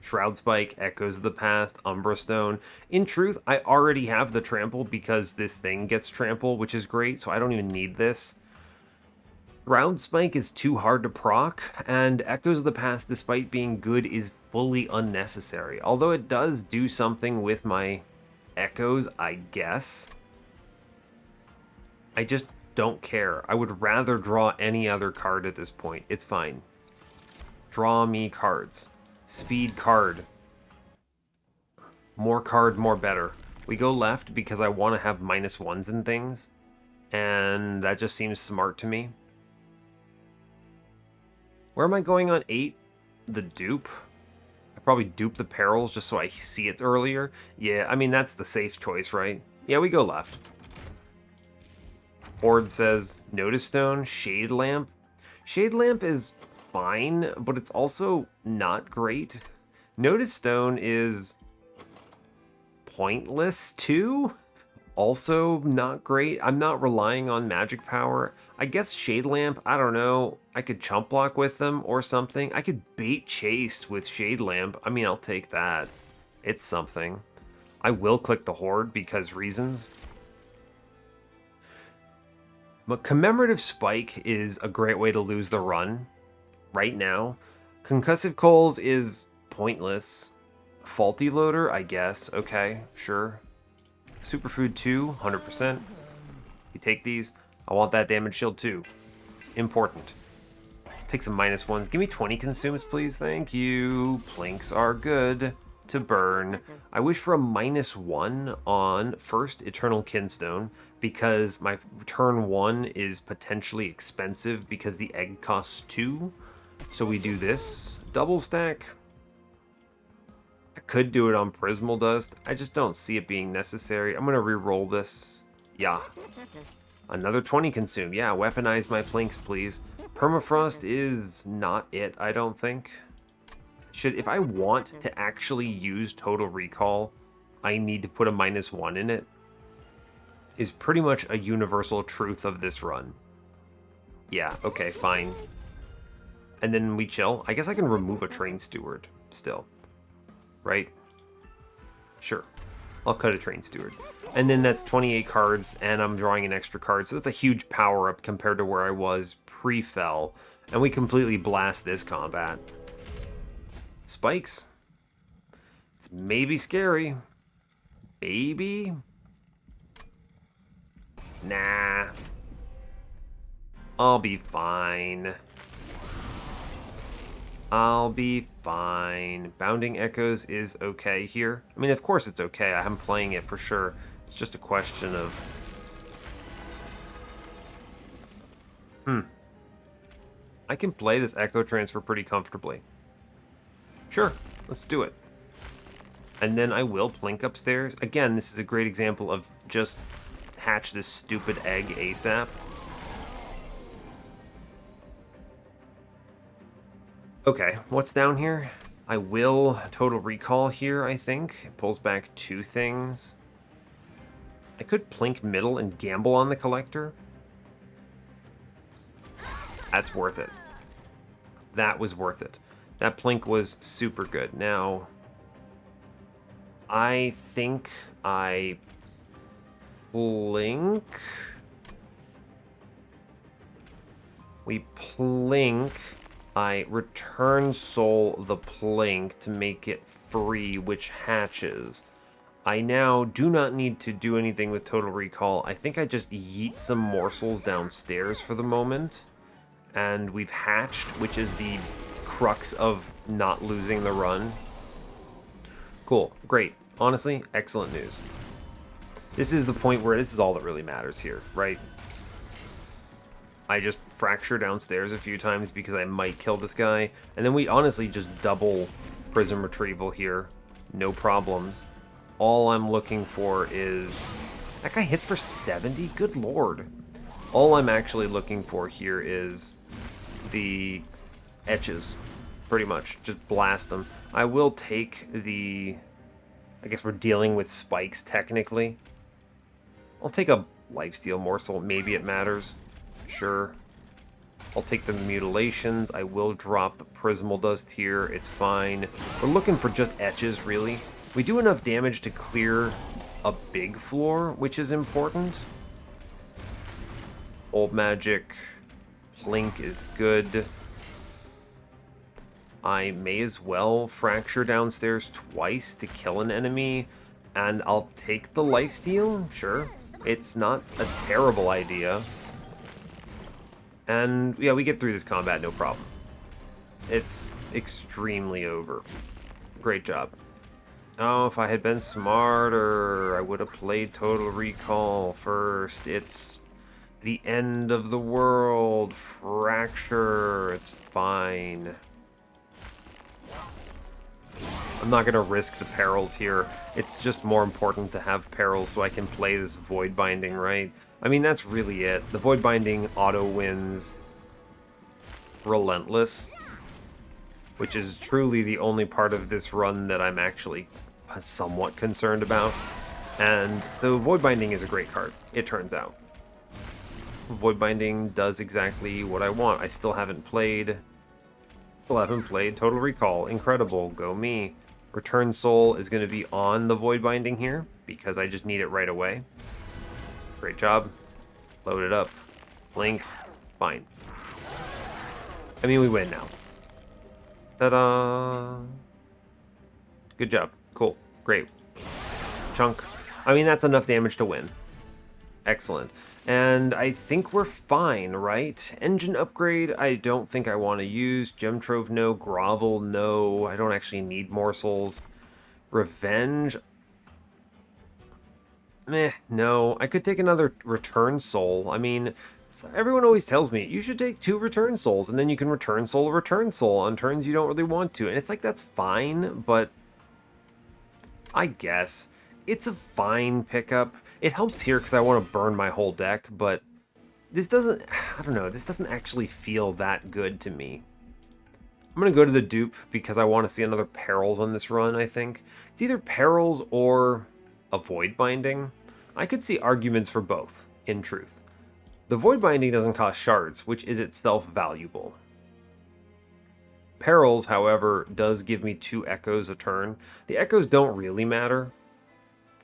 Shroud Spike, Echoes of the Past, Umbra Stone. In truth, I already have the trample because this thing gets trample, which is great, so I don't even need this. Shroud Spike is too hard to proc, and Echoes of the Past, despite being good, is fully unnecessary. Although it does do something with my Echoes, I guess. I just don't care. I would rather draw any other card at this point. It's fine. Draw me cards. Speed card. More card, more better. We go left because I want to have -1s and things. And that just seems smart to me. Where am I going on 8? The dupe? I probably dupe the perils just so I see it earlier. Yeah, I mean, that's the safe choice, right? Yeah, we go left. Board says Notice Stone, Shade Lamp. Shade Lamp is fine, but it's also not great. Notice Stone is pointless too. Also not great. I'm not relying on magic power. I guess Shade Lamp, I don't know. I could chump block with them or something. I could bait chased with Shade Lamp. I mean, I'll take that. It's something. I will click the Horde because reasons. But Commemorative Spike is a great way to lose the run. Right now, Concussive Coals is pointless. Faulty Loader, I guess. Okay, sure. Superfood 2, 100%. You take these. I want that damage shield too. Important. Take some -1s. Give me 20 consumes, please. Thank you. Plinks are good to burn. I wish for a -1 on first Eternal Kinstone because my turn 1 is potentially expensive because the egg costs 2. So we do this. Double stack. I could do it on Prismal Dust. I just don't see it being necessary. I'm going to re-roll this. Yeah. Another 20 consume. Yeah, weaponize my planks, please. Permafrost is not it, I don't think. If I want to actually use Total Recall, I need to put a -1 in it. Is pretty much a universal truth of this run. Yeah, okay, fine. And then we chill. I guess I can remove a Train Steward still. Right? Sure. I'll cut a Train Steward. And then that's 28 cards, and I'm drawing an extra card. So that's a huge power-up compared to where I was pre-fell. And we completely blast this combat. Spikes. It's maybe scary. Maybe? Nah. I'll be fine. I'll be fine. Bounding Echoes is okay here. I mean, of course it's okay. I'm playing it for sure. It's just a question of... I can play this Echo Transfer pretty comfortably. Sure, let's do it. And then I will plink upstairs. Again, this is a great example of just hatch this stupid egg ASAP. Okay, what's down here? I will Total Recall here, I think. It pulls back 2 things. I could plink middle and gamble on the collector. That's worth it. That was worth it. That plink was super good. Now, I think I plink. We plink. I return soul the plink to make it free, which hatches. I now do not need to do anything with Total Recall. I think I just yeet some morsels downstairs for the moment. And we've hatched, which is the crux of not losing the run. Cool. Great. Honestly, excellent news. This is the point where this is all that really matters here, right? I just fracture downstairs a few times because I might kill this guy. And then we honestly just double Prism Retrieval here. No problems. All I'm looking for is... That guy hits for 70? Good lord. All I'm actually looking for here is the etches. Pretty much. Just blast them. I will take the... I guess we're dealing with spikes, technically. I'll take a lifesteal morsel. Maybe it matters. Sure. I'll take the mutilations. I will drop the Prismal Dust here. It's fine. We're looking for just etches, really. We do enough damage to clear a big floor, which is important. Old Magic. Plink is good. I may as well fracture downstairs twice to kill an enemy, and I'll take the lifesteal, sure. It's not a terrible idea. And yeah, we get through this combat, no problem. It's extremely over. Great job. Oh, if I had been smarter, I would have played Total Recall first. It's the end of the world. Fracture. It's fine. I'm not going to risk the perils here. It's just more important to have perils so I can play this Void Binding, right? I mean, that's really it. The Void Binding auto wins Relentless, which is truly the only part of this run that I'm actually somewhat concerned about. And so Void Binding is a great card, it turns out. Void Binding does exactly what I want. I still haven't played Total Recall. Incredible, go me. Return Soul is going to be on the Void Binding here, because I just need it right away. Great job. Load it up. Blink. Fine. I mean, we win now. Ta-da! Good job. Cool. Great. Chunk. I mean, that's enough damage to win. Excellent. And I think we're fine, right? Engine upgrade, I don't think I want to use. Gem Trove, no. Grovel, no. I don't actually need morsels. Revenge, meh, no. I could take another Return Soul. I mean, everyone always tells me, you should take 2 Return Souls, and then you can Return Soul on turns you don't really want to. And it's like, that's fine, but I guess. It's a fine pickup. It helps here because I want to burn my whole deck, but this doesn't, I don't know, this doesn't actually feel that good to me. I'm going to go to the dupe because I want to see another Perils on this run, I think. It's either Perils or a Void Binding. I could see arguments for both, in truth. The Void Binding doesn't cost shards, which is itself valuable. Perils, however, does give me 2 echoes a turn. The echoes don't really matter,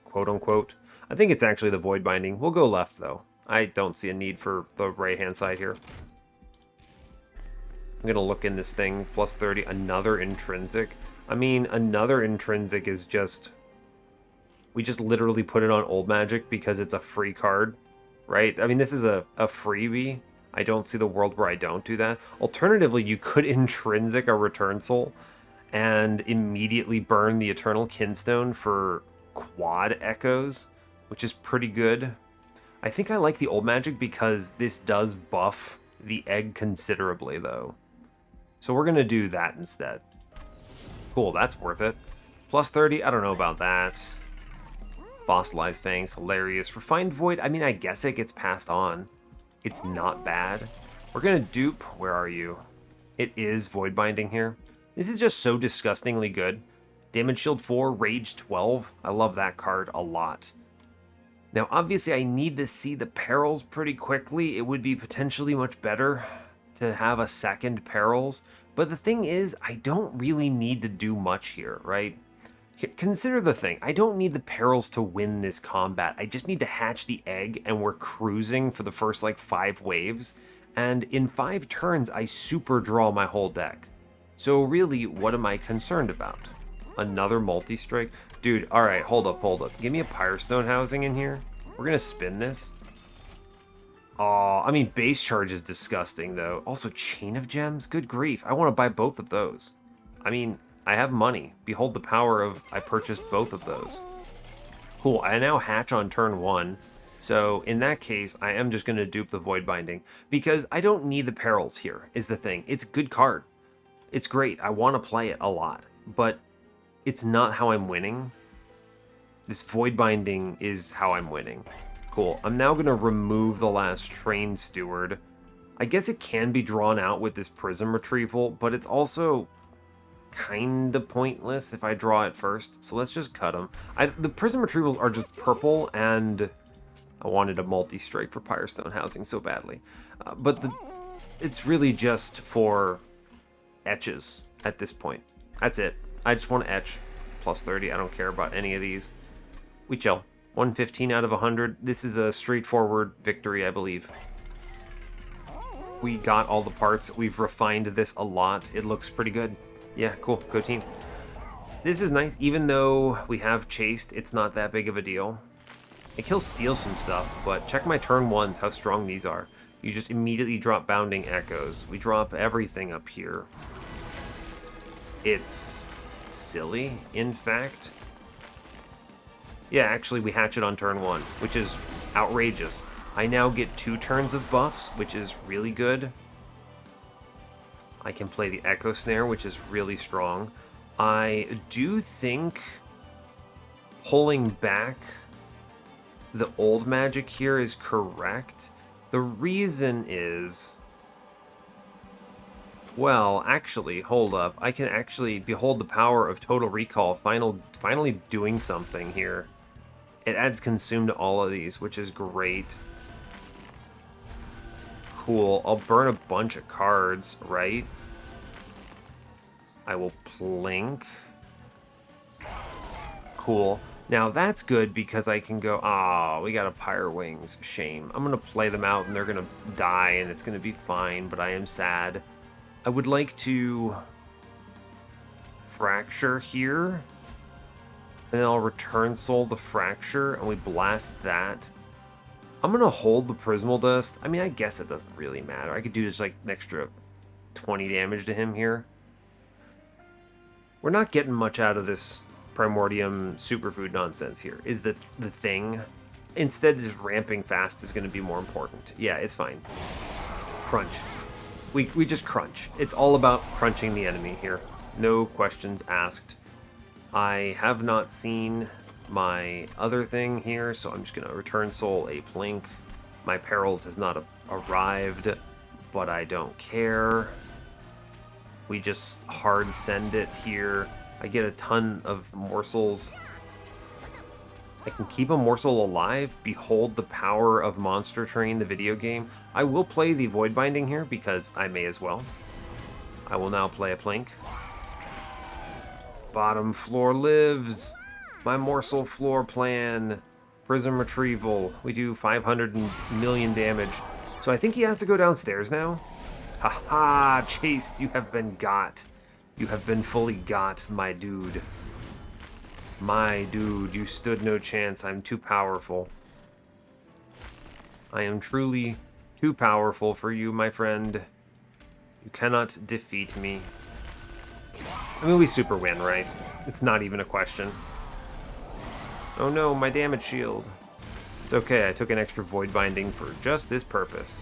quote unquote. I think it's actually the Void Binding. We'll go left, though. I don't see a need for the right-hand side here. I'm going to look in this thing. Plus 30. Another Intrinsic. I mean, another Intrinsic is just... We just literally put it on Old Magic because it's a free card, right? I mean, this is a freebie. I don't see the world where I don't do that. Alternatively, you could Intrinsic a Return Soul and immediately burn the Eternal Kinstone for quad echoes, which is pretty good. I think I like the Old Magic because this does buff the egg considerably, though. So we're going to do that instead. Cool, that's worth it. Plus 30, I don't know about that. Fossilized Fangs, hilarious. Refined Void, I mean, I guess it gets passed on. It's not bad. We're going to dupe, where are you? It is Void Binding here. This is just so disgustingly good. Damage Shield 4, Rage 12. I love that card a lot. Now, obviously, I need to see the Perils pretty quickly. It would be potentially much better to have a second Perils. But the thing is, I don't really need to do much here, right? Consider the thing. I don't need the Perils to win this combat. I just need to hatch the egg, and we're cruising for the first, like, 5 waves. And in 5 turns, I super draw my whole deck. So really, what am I concerned about? Another multi-strike? Dude, alright, hold up. Give me a Pyrestone housing in here. We're gonna spin this. Aw, I mean, base charge is disgusting, though. Also, Chain of Gems? Good grief. I want to buy both of those. I mean, I have money. Behold the power of I purchased both of those. Cool, I now hatch on turn 1. So, in that case, I am just going to dupe the Void Binding. Because I don't need the Perils here, is the thing. It's a good card. It's great. I want to play it a lot. But it's not how I'm winning. This Void Binding is how I'm winning. Cool. I'm now going to remove the last Train Steward. I guess it can be drawn out with this Prism Retrieval, but it's also kind of pointless if I draw it first. So let's just cut them. The Prism Retrievals are just purple, and I wanted a multi-strike for Pyrestone housing so badly. But it's really just for etches at this point. That's it. I just want to etch. Plus 30. I don't care about any of these. We chill. 115 out of 100. This is a straightforward victory, I believe. We got all the parts. We've refined this a lot. It looks pretty good. Yeah, cool. Go team. This is nice. Even though we have chased, it's not that big of a deal. It kills steal some stuff, but check my turn 1s, how strong these are. You just immediately drop Bounding Echoes. We drop everything up here. It's silly, in fact. Yeah, actually, we hatch it on turn 1, which is outrageous. I now get 2 turns of buffs, which is really good. I can play the Echo Snare, which is really strong. I do think pulling back the Old Magic here is correct. The reason is... Well, actually, hold up. I can actually behold the power of Total Recall finally doing something here. It adds Consume to all of these, which is great. Cool. I'll burn a bunch of cards, right? I will plink. Cool. Now that's good because I can go, we got a Pyre Wings. Shame. I'm going to play them out and they're going to die and it's going to be fine, but I am sad. I would like to Fracture here. And then I'll Return Soul the Fracture and we blast that. I'm going to hold the Prismal Dust. I mean, I guess it doesn't really matter. I could do just like an extra 20 damage to him here. We're not getting much out of this Primordium superfood nonsense here, is the thing. Instead, just ramping fast is going to be more important. Yeah, it's fine. Crunch. We just crunch. It's all about crunching the enemy here. No questions asked. I have not seen my other thing here, so I'm just going to return soul a plink. My perils has not arrived, but I don't care. We just hard send it here. I get a ton of morsels. I can keep a morsel alive. Behold the power of Monster Train, the video game. I will play the Void Binding here because I may as well. I will now play a plink. Bottom floor lives. My morsel floor plan. Prism retrieval. We do 500 million damage. So I think he has to go downstairs now. Haha, Chased, you have been got. You have been fully got, my dude. My dude, you stood no chance. I'm too powerful. I am truly too powerful for you, my friend. You cannot defeat me. I mean, we super win, right? It's not even a question. Oh no, my damage shield. It's okay, I took an extra Void Binding for just this purpose.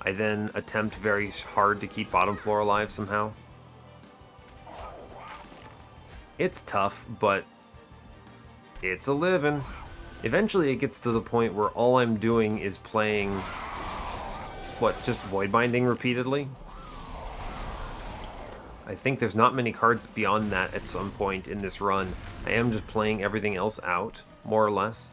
I then attempt very hard to keep bottom floor alive somehow. It's tough, but it's a living. Eventually it gets to the point where all I'm doing is playing, what, just Void Binding repeatedly? I think there's not many cards beyond that at some point in this run. I am just playing everything else out, more or less.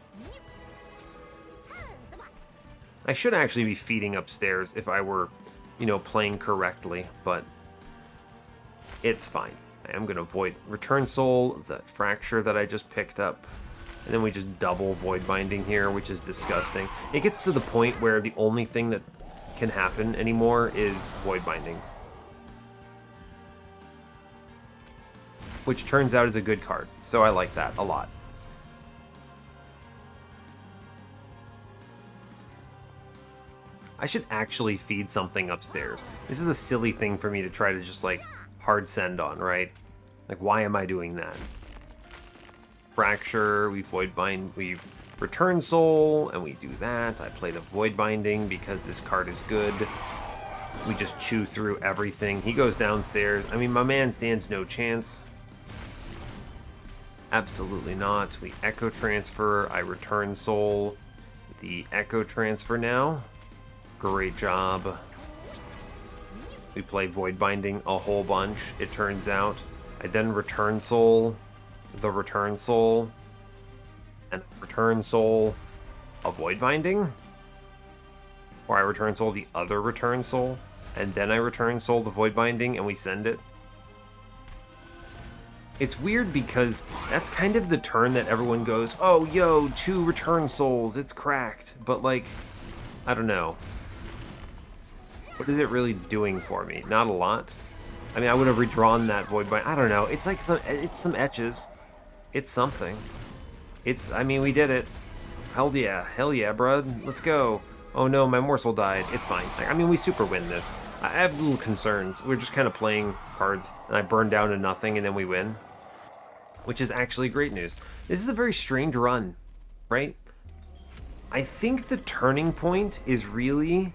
I should actually be feeding upstairs if I were, you know, playing correctly, but it's fine. I am going to Void Return Soul, the Fracture that I just picked up, and then we just double Void Binding here, which is disgusting. It gets to the point where the only thing that can happen anymore is Void Binding. Which turns out is a good card, so I like that a lot. I should actually feed something upstairs. This is a silly thing for me to try to just, like, hard send on, right? Like, why am I doing that? Fracture, we Void Bind, we Return Soul, and we do that. I played a Void Binding because this card is good. We just chew through everything. He goes downstairs. I mean, my man stands no chance. Absolutely not. We Echo Transfer, I Return Soul. The Echo Transfer now. Great job. We play Void Binding a whole bunch, it turns out. I then Return Soul, the Return Soul, and Return Soul, a Void Binding. Or I Return Soul the other Return Soul, and then I Return Soul the Void Binding, and we send it. It's weird because that's kind of the turn that everyone goes, oh, yo, 2 Return Souls, it's cracked. But, like, I don't know. What is it really doing for me? Not a lot. I mean, I would have redrawn that Void Bind. I don't know. It's like some etches. It's something. I mean, we did it. Hell yeah, brud. Let's go. Oh no, my morsel died. It's fine. I mean, we super win this. I have little concerns. We're just kind of playing cards, and I burn down to nothing, and then we win. Which is actually great news. This is a very strange run, right? I think the turning point is really,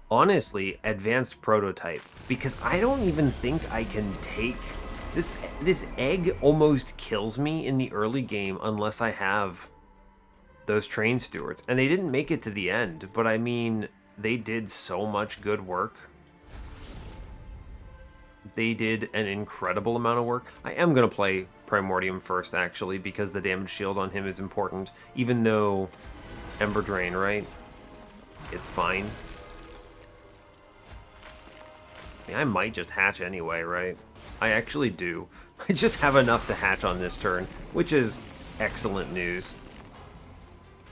honestly, advanced prototype, because I don't even think I can take this egg almost kills me in the early game unless I have those train stewards, and they didn't make it to the end, but I mean, they did so much good work. They did an incredible amount of work. I am going to play Primordium first, actually, because the damage shield on him is important, even though Ember Drain, right? It's fine. I might just hatch anyway, right? I actually do. I just have enough to hatch on this turn, which is excellent news.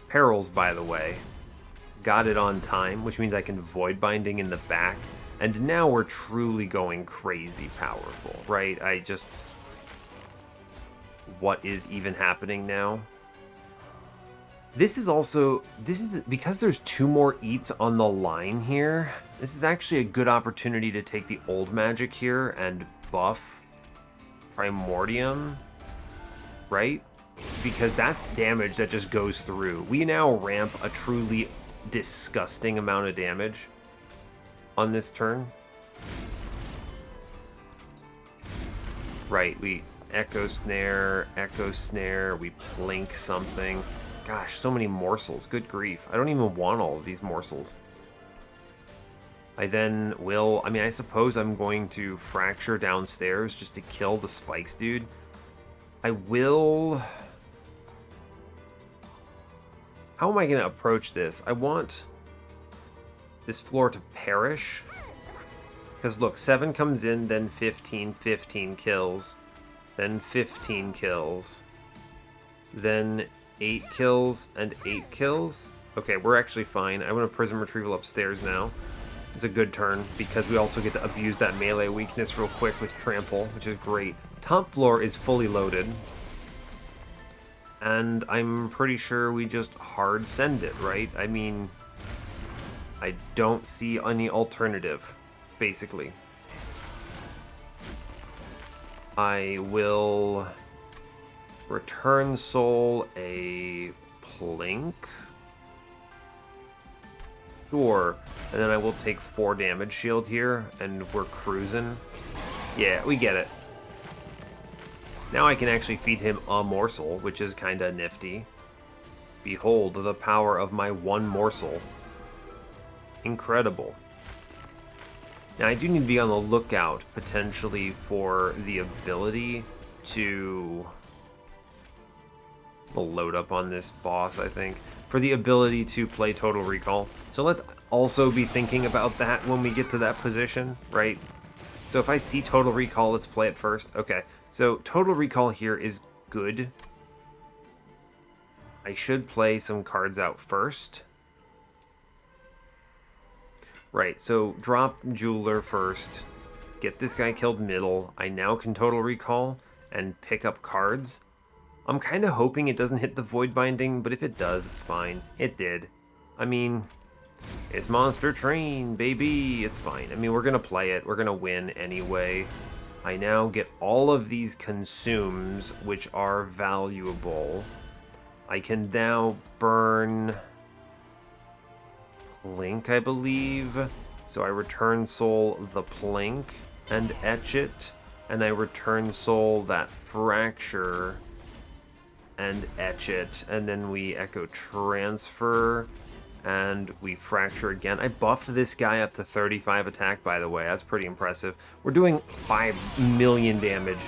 Perils, by the way. Got it on time, which means I can Void Binding in the back. And now we're truly going crazy powerful, right? What is even happening now? This is because there's 2 more eats on the line here. This is actually a good opportunity to take the old magic here and buff Primordium, right? Because that's damage that just goes through. We now ramp a truly disgusting amount of damage on this turn. Right, we Echo Snare, Echo Snare, we plink something. Gosh, so many morsels, good grief. I don't even want all of these morsels. I then will, I mean, I suppose I'm going to fracture downstairs just to kill the spikes, dude. I will... How am I going to approach this? I want this floor to perish. Because look, 7 comes in, then 15, 15 kills. Then 15 kills. Then 8 kills and 8 kills. Okay, we're actually fine. I want a Prism Retrieval upstairs now. It's a good turn because we also get to abuse that melee weakness real quick with Trample, which is great. Top floor is fully loaded. And I'm pretty sure we just hard send it, right? I mean, I don't see any alternative, basically. I will return soul a plink. Sure. And then I will take 4 damage shield here, and we're cruising. Yeah, we get it. Now I can actually feed him a morsel, which is kinda nifty. Behold the power of my 1 morsel. Incredible. Now I do need to be on the lookout, potentially, for the ability to... We'll load up on this boss, I think. For the ability to play Total Recall. So let's also be thinking about that when we get to that position, right? So if I see Total Recall, let's play it first. Okay, so Total Recall here is good. I should play some cards out first. Right, so drop Jeweler first. Get this guy killed middle. I now can Total Recall and pick up cards. I'm kind of hoping it doesn't hit the Void Binding, but if it does, it's fine. It did. I mean, it's Monster Train, baby. It's fine. I mean, we're going to play it. We're going to win anyway. I now get all of these consumes, which are valuable. I can now burn Plink, I believe. So I return soul the Plink and etch it. And I return soul that Fracture and etch it, and then we Echo Transfer, and we Fracture again. I buffed this guy up to 35 attack, by the way. That's pretty impressive. We're doing 5 million damage,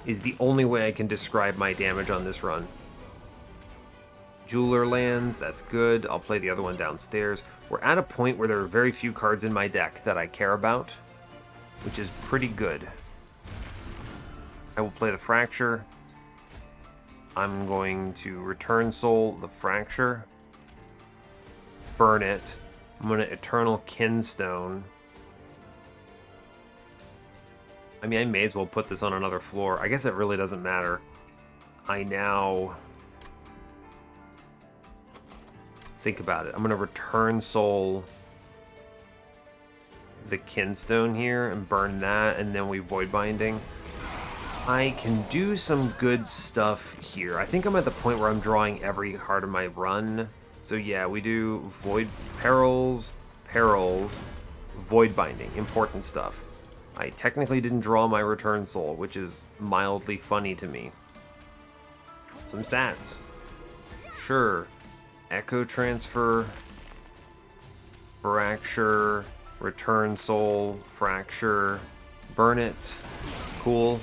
is the only way I can describe my damage on this run. Jeweler lands, that's good. I'll play the other one downstairs. We're at a point where there are very few cards in my deck that I care about, which is pretty good. I will play the Fracture. I'm going to return soul the Fracture, burn it. I'm going to Eternal Kinstone. I mean, I may as well put this on another floor. I guess it really doesn't matter. I now think about it. I'm going to return soul the Kinstone here and burn that, and then we Void Binding. I can do some good stuff here. I think I'm at the point where I'm drawing every card of my run. So yeah, we do Void Perils, Void Binding, important stuff. I technically didn't draw my Return Soul, which is mildly funny to me. Some stats. Sure. Echo Transfer, Fracture, Return Soul, Fracture, burn it. Cool.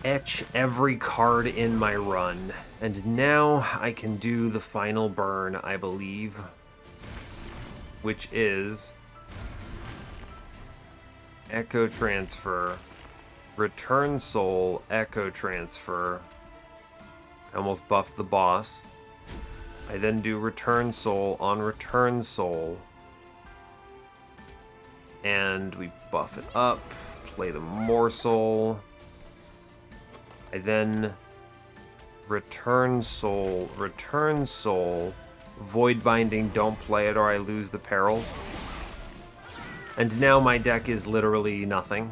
Etch every card in my run. And now I can do the final burn, I believe. Which is Echo Transfer, Return Soul, Echo Transfer. I almost buffed the boss. I then do Return Soul on Return Soul. And we buff it up, play the Morsel. I then Return Soul, Void Binding, don't play it or I lose the perils. And now my deck is literally nothing.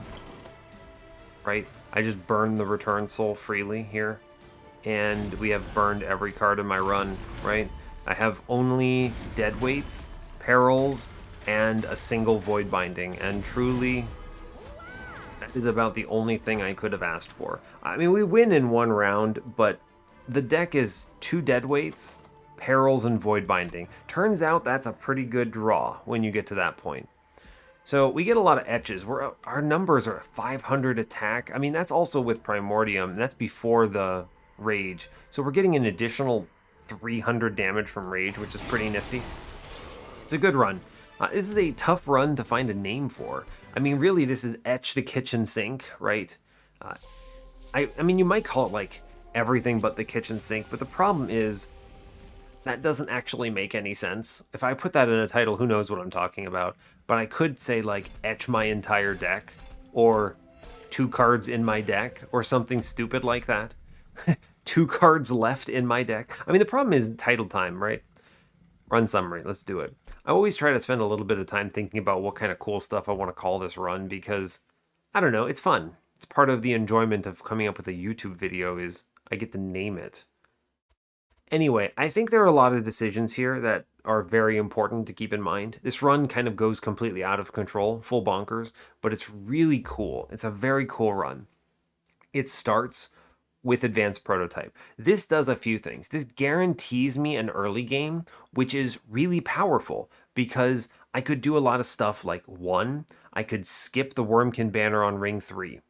Right? I just burned the Return Soul freely here. And we have burned every card in my run, right? I have only Deadweights, perils, and a single Void Binding. And truly, that is about the only thing I could have asked for. I mean, we win in one round, but the deck is 2 deadweights, perils, and void binding. Turns out that's a pretty good draw when you get to that point. So we get a lot of etches. Our numbers are 500 attack. I mean, that's also with Primordium. That's before the Rage. So we're getting an additional 300 damage from Rage, which is pretty nifty. It's a good run. This is a tough run to find a name for. I mean, really, this is Etch the kitchen sink, right? Uh, I mean, you might call it like everything but the kitchen sink, but the problem is that doesn't actually make any sense. If I put that in a title, who knows what I'm talking about? But I could say like etch my entire deck, or 2 cards in my deck, or something stupid like that. 2 cards left in my deck. I mean, the problem is title time, right? Run summary, let's do it. I always try to spend a little bit of time thinking about what kind of cool stuff I want to call this run because, I don't know, it's fun. It's part of the enjoyment of coming up with a YouTube video is I get to name it. Anyway, I think there are a lot of decisions here that are very important to keep in mind. This run kind of goes completely out of control, full bonkers, but it's really cool. It's a very cool run. It starts with advanced prototype. This does a few things. This guarantees me an early game, which is really powerful because I could do a lot of stuff like 1, I could skip the Wurmkin banner on ring 3.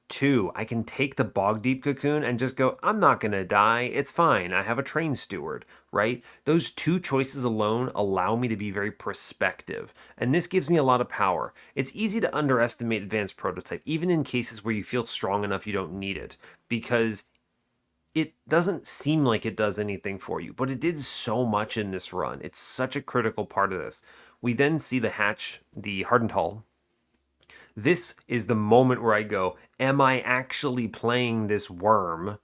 2, I can take the Bog Deep Cocoon and just go, I'm not going to die. It's fine. I have a Train Steward, right? Those 2 choices alone allow me to be very prospective. And this gives me a lot of power. It's easy to underestimate advanced prototype, even in cases where you feel strong enough you don't need it, because it doesn't seem like it does anything for you, but it did so much in this run. It's such a critical part of this. We then see the hatch, the Hardened Hull. This is the moment where I go, am I actually playing this worm?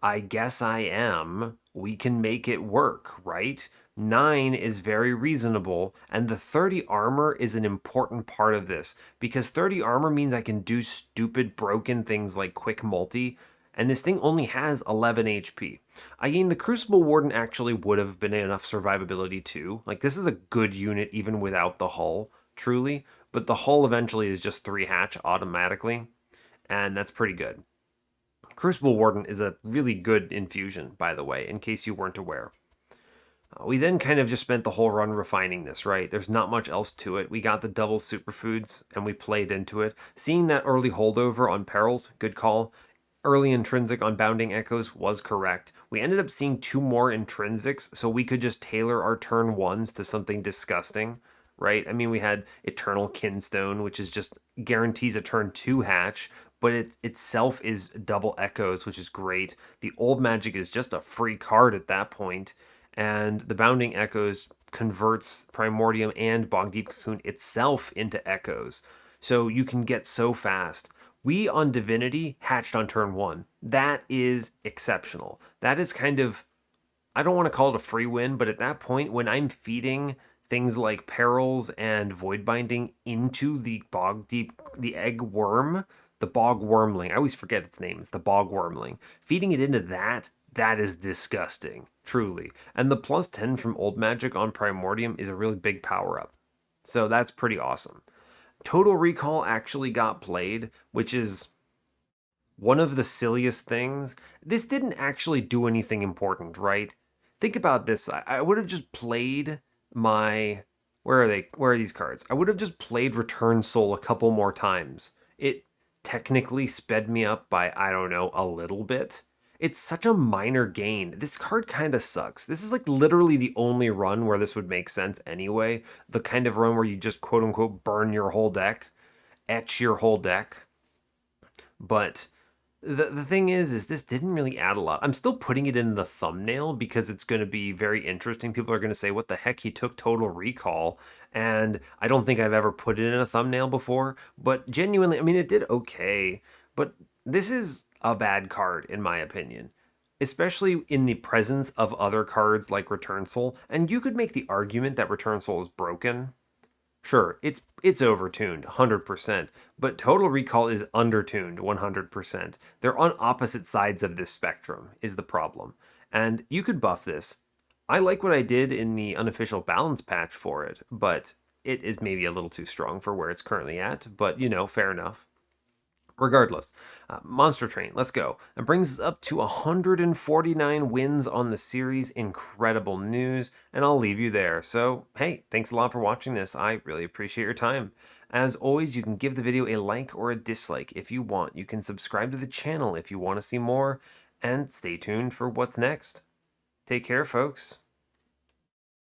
I guess I am. We can make it work, right? 9 is very reasonable, and the 30 armor is an important part of this, because 30 armor means I can do stupid broken things like quick multi, and this thing only has 11 HP. I mean, the Crucible Warden actually would have been enough survivability too. Like, this is a good unit even without the hull, truly, but the hull eventually is just 3 hatch automatically, and that's pretty good. Crucible Warden is a really good infusion, by the way, in case you weren't aware. We then kind of just spent the whole run refining this, right? There's not much else to it. We got the double superfoods, and we played into it. Seeing that early holdover on Perils, good call. Early intrinsic on Bounding Echoes was correct. We ended up seeing 2 more intrinsics, so we could just tailor our turn 1s to something disgusting, right? I mean, we had Eternal Kinstone, which is just guarantees a turn 2 hatch, but it itself is double echoes, which is great. The old magic is just a free card at that point, and the Bounding Echoes converts Primordium and Bog Deep Cocoon itself into echoes. So you can get so fast. We on Divinity hatched on turn 1. That is exceptional. That is kind of, I don't want to call it a free win, but at that point, when I'm feeding things like Perils and Void Binding into the Bog Deep, the Egg Worm, the Bog Wormling. I always forget its name. It's the Bog Wormling. Feeding it into that is disgusting, truly. And the plus 10 from Old Magic on Primordium is a really big power up. So that's pretty awesome. Total Recall actually got played, which is one of the silliest things. This didn't actually do anything important, right? Think about this. I would have just played my... Where are they? Where are these cards? I would have just played Return Soul a couple more times. It technically sped me up by, I don't know, a little bit. It's such a minor gain. This card kind of sucks. This is like literally the only run where this would make sense anyway. The kind of run where you just quote unquote burn your whole deck, etch your whole deck. But the thing is this didn't really add a lot. I'm still putting it in the thumbnail because it's going to be very interesting. People are going to say, what the heck, he took Total Recall. And I don't think I've ever put it in a thumbnail before. But genuinely, I mean, it did okay. But this is a bad card, in my opinion. Especially in the presence of other cards like Return Soul. And you could make the argument that Return Soul is broken. Sure, it's overtuned 100%, but Total Recall is undertuned 100%. They're on opposite sides of this spectrum is the problem. And you could buff this. I like what I did in the unofficial balance patch for it, but it is maybe a little too strong for where it's currently at, but you know, fair enough. Regardless, Monster Train, let's go. It brings us up to 149 wins on the series. Incredible news, and I'll leave you there. So, hey, thanks a lot for watching this. I really appreciate your time. As always, you can give the video a like or a dislike if you want. You can subscribe to the channel if you want to see more, and stay tuned for what's next. Take care, folks.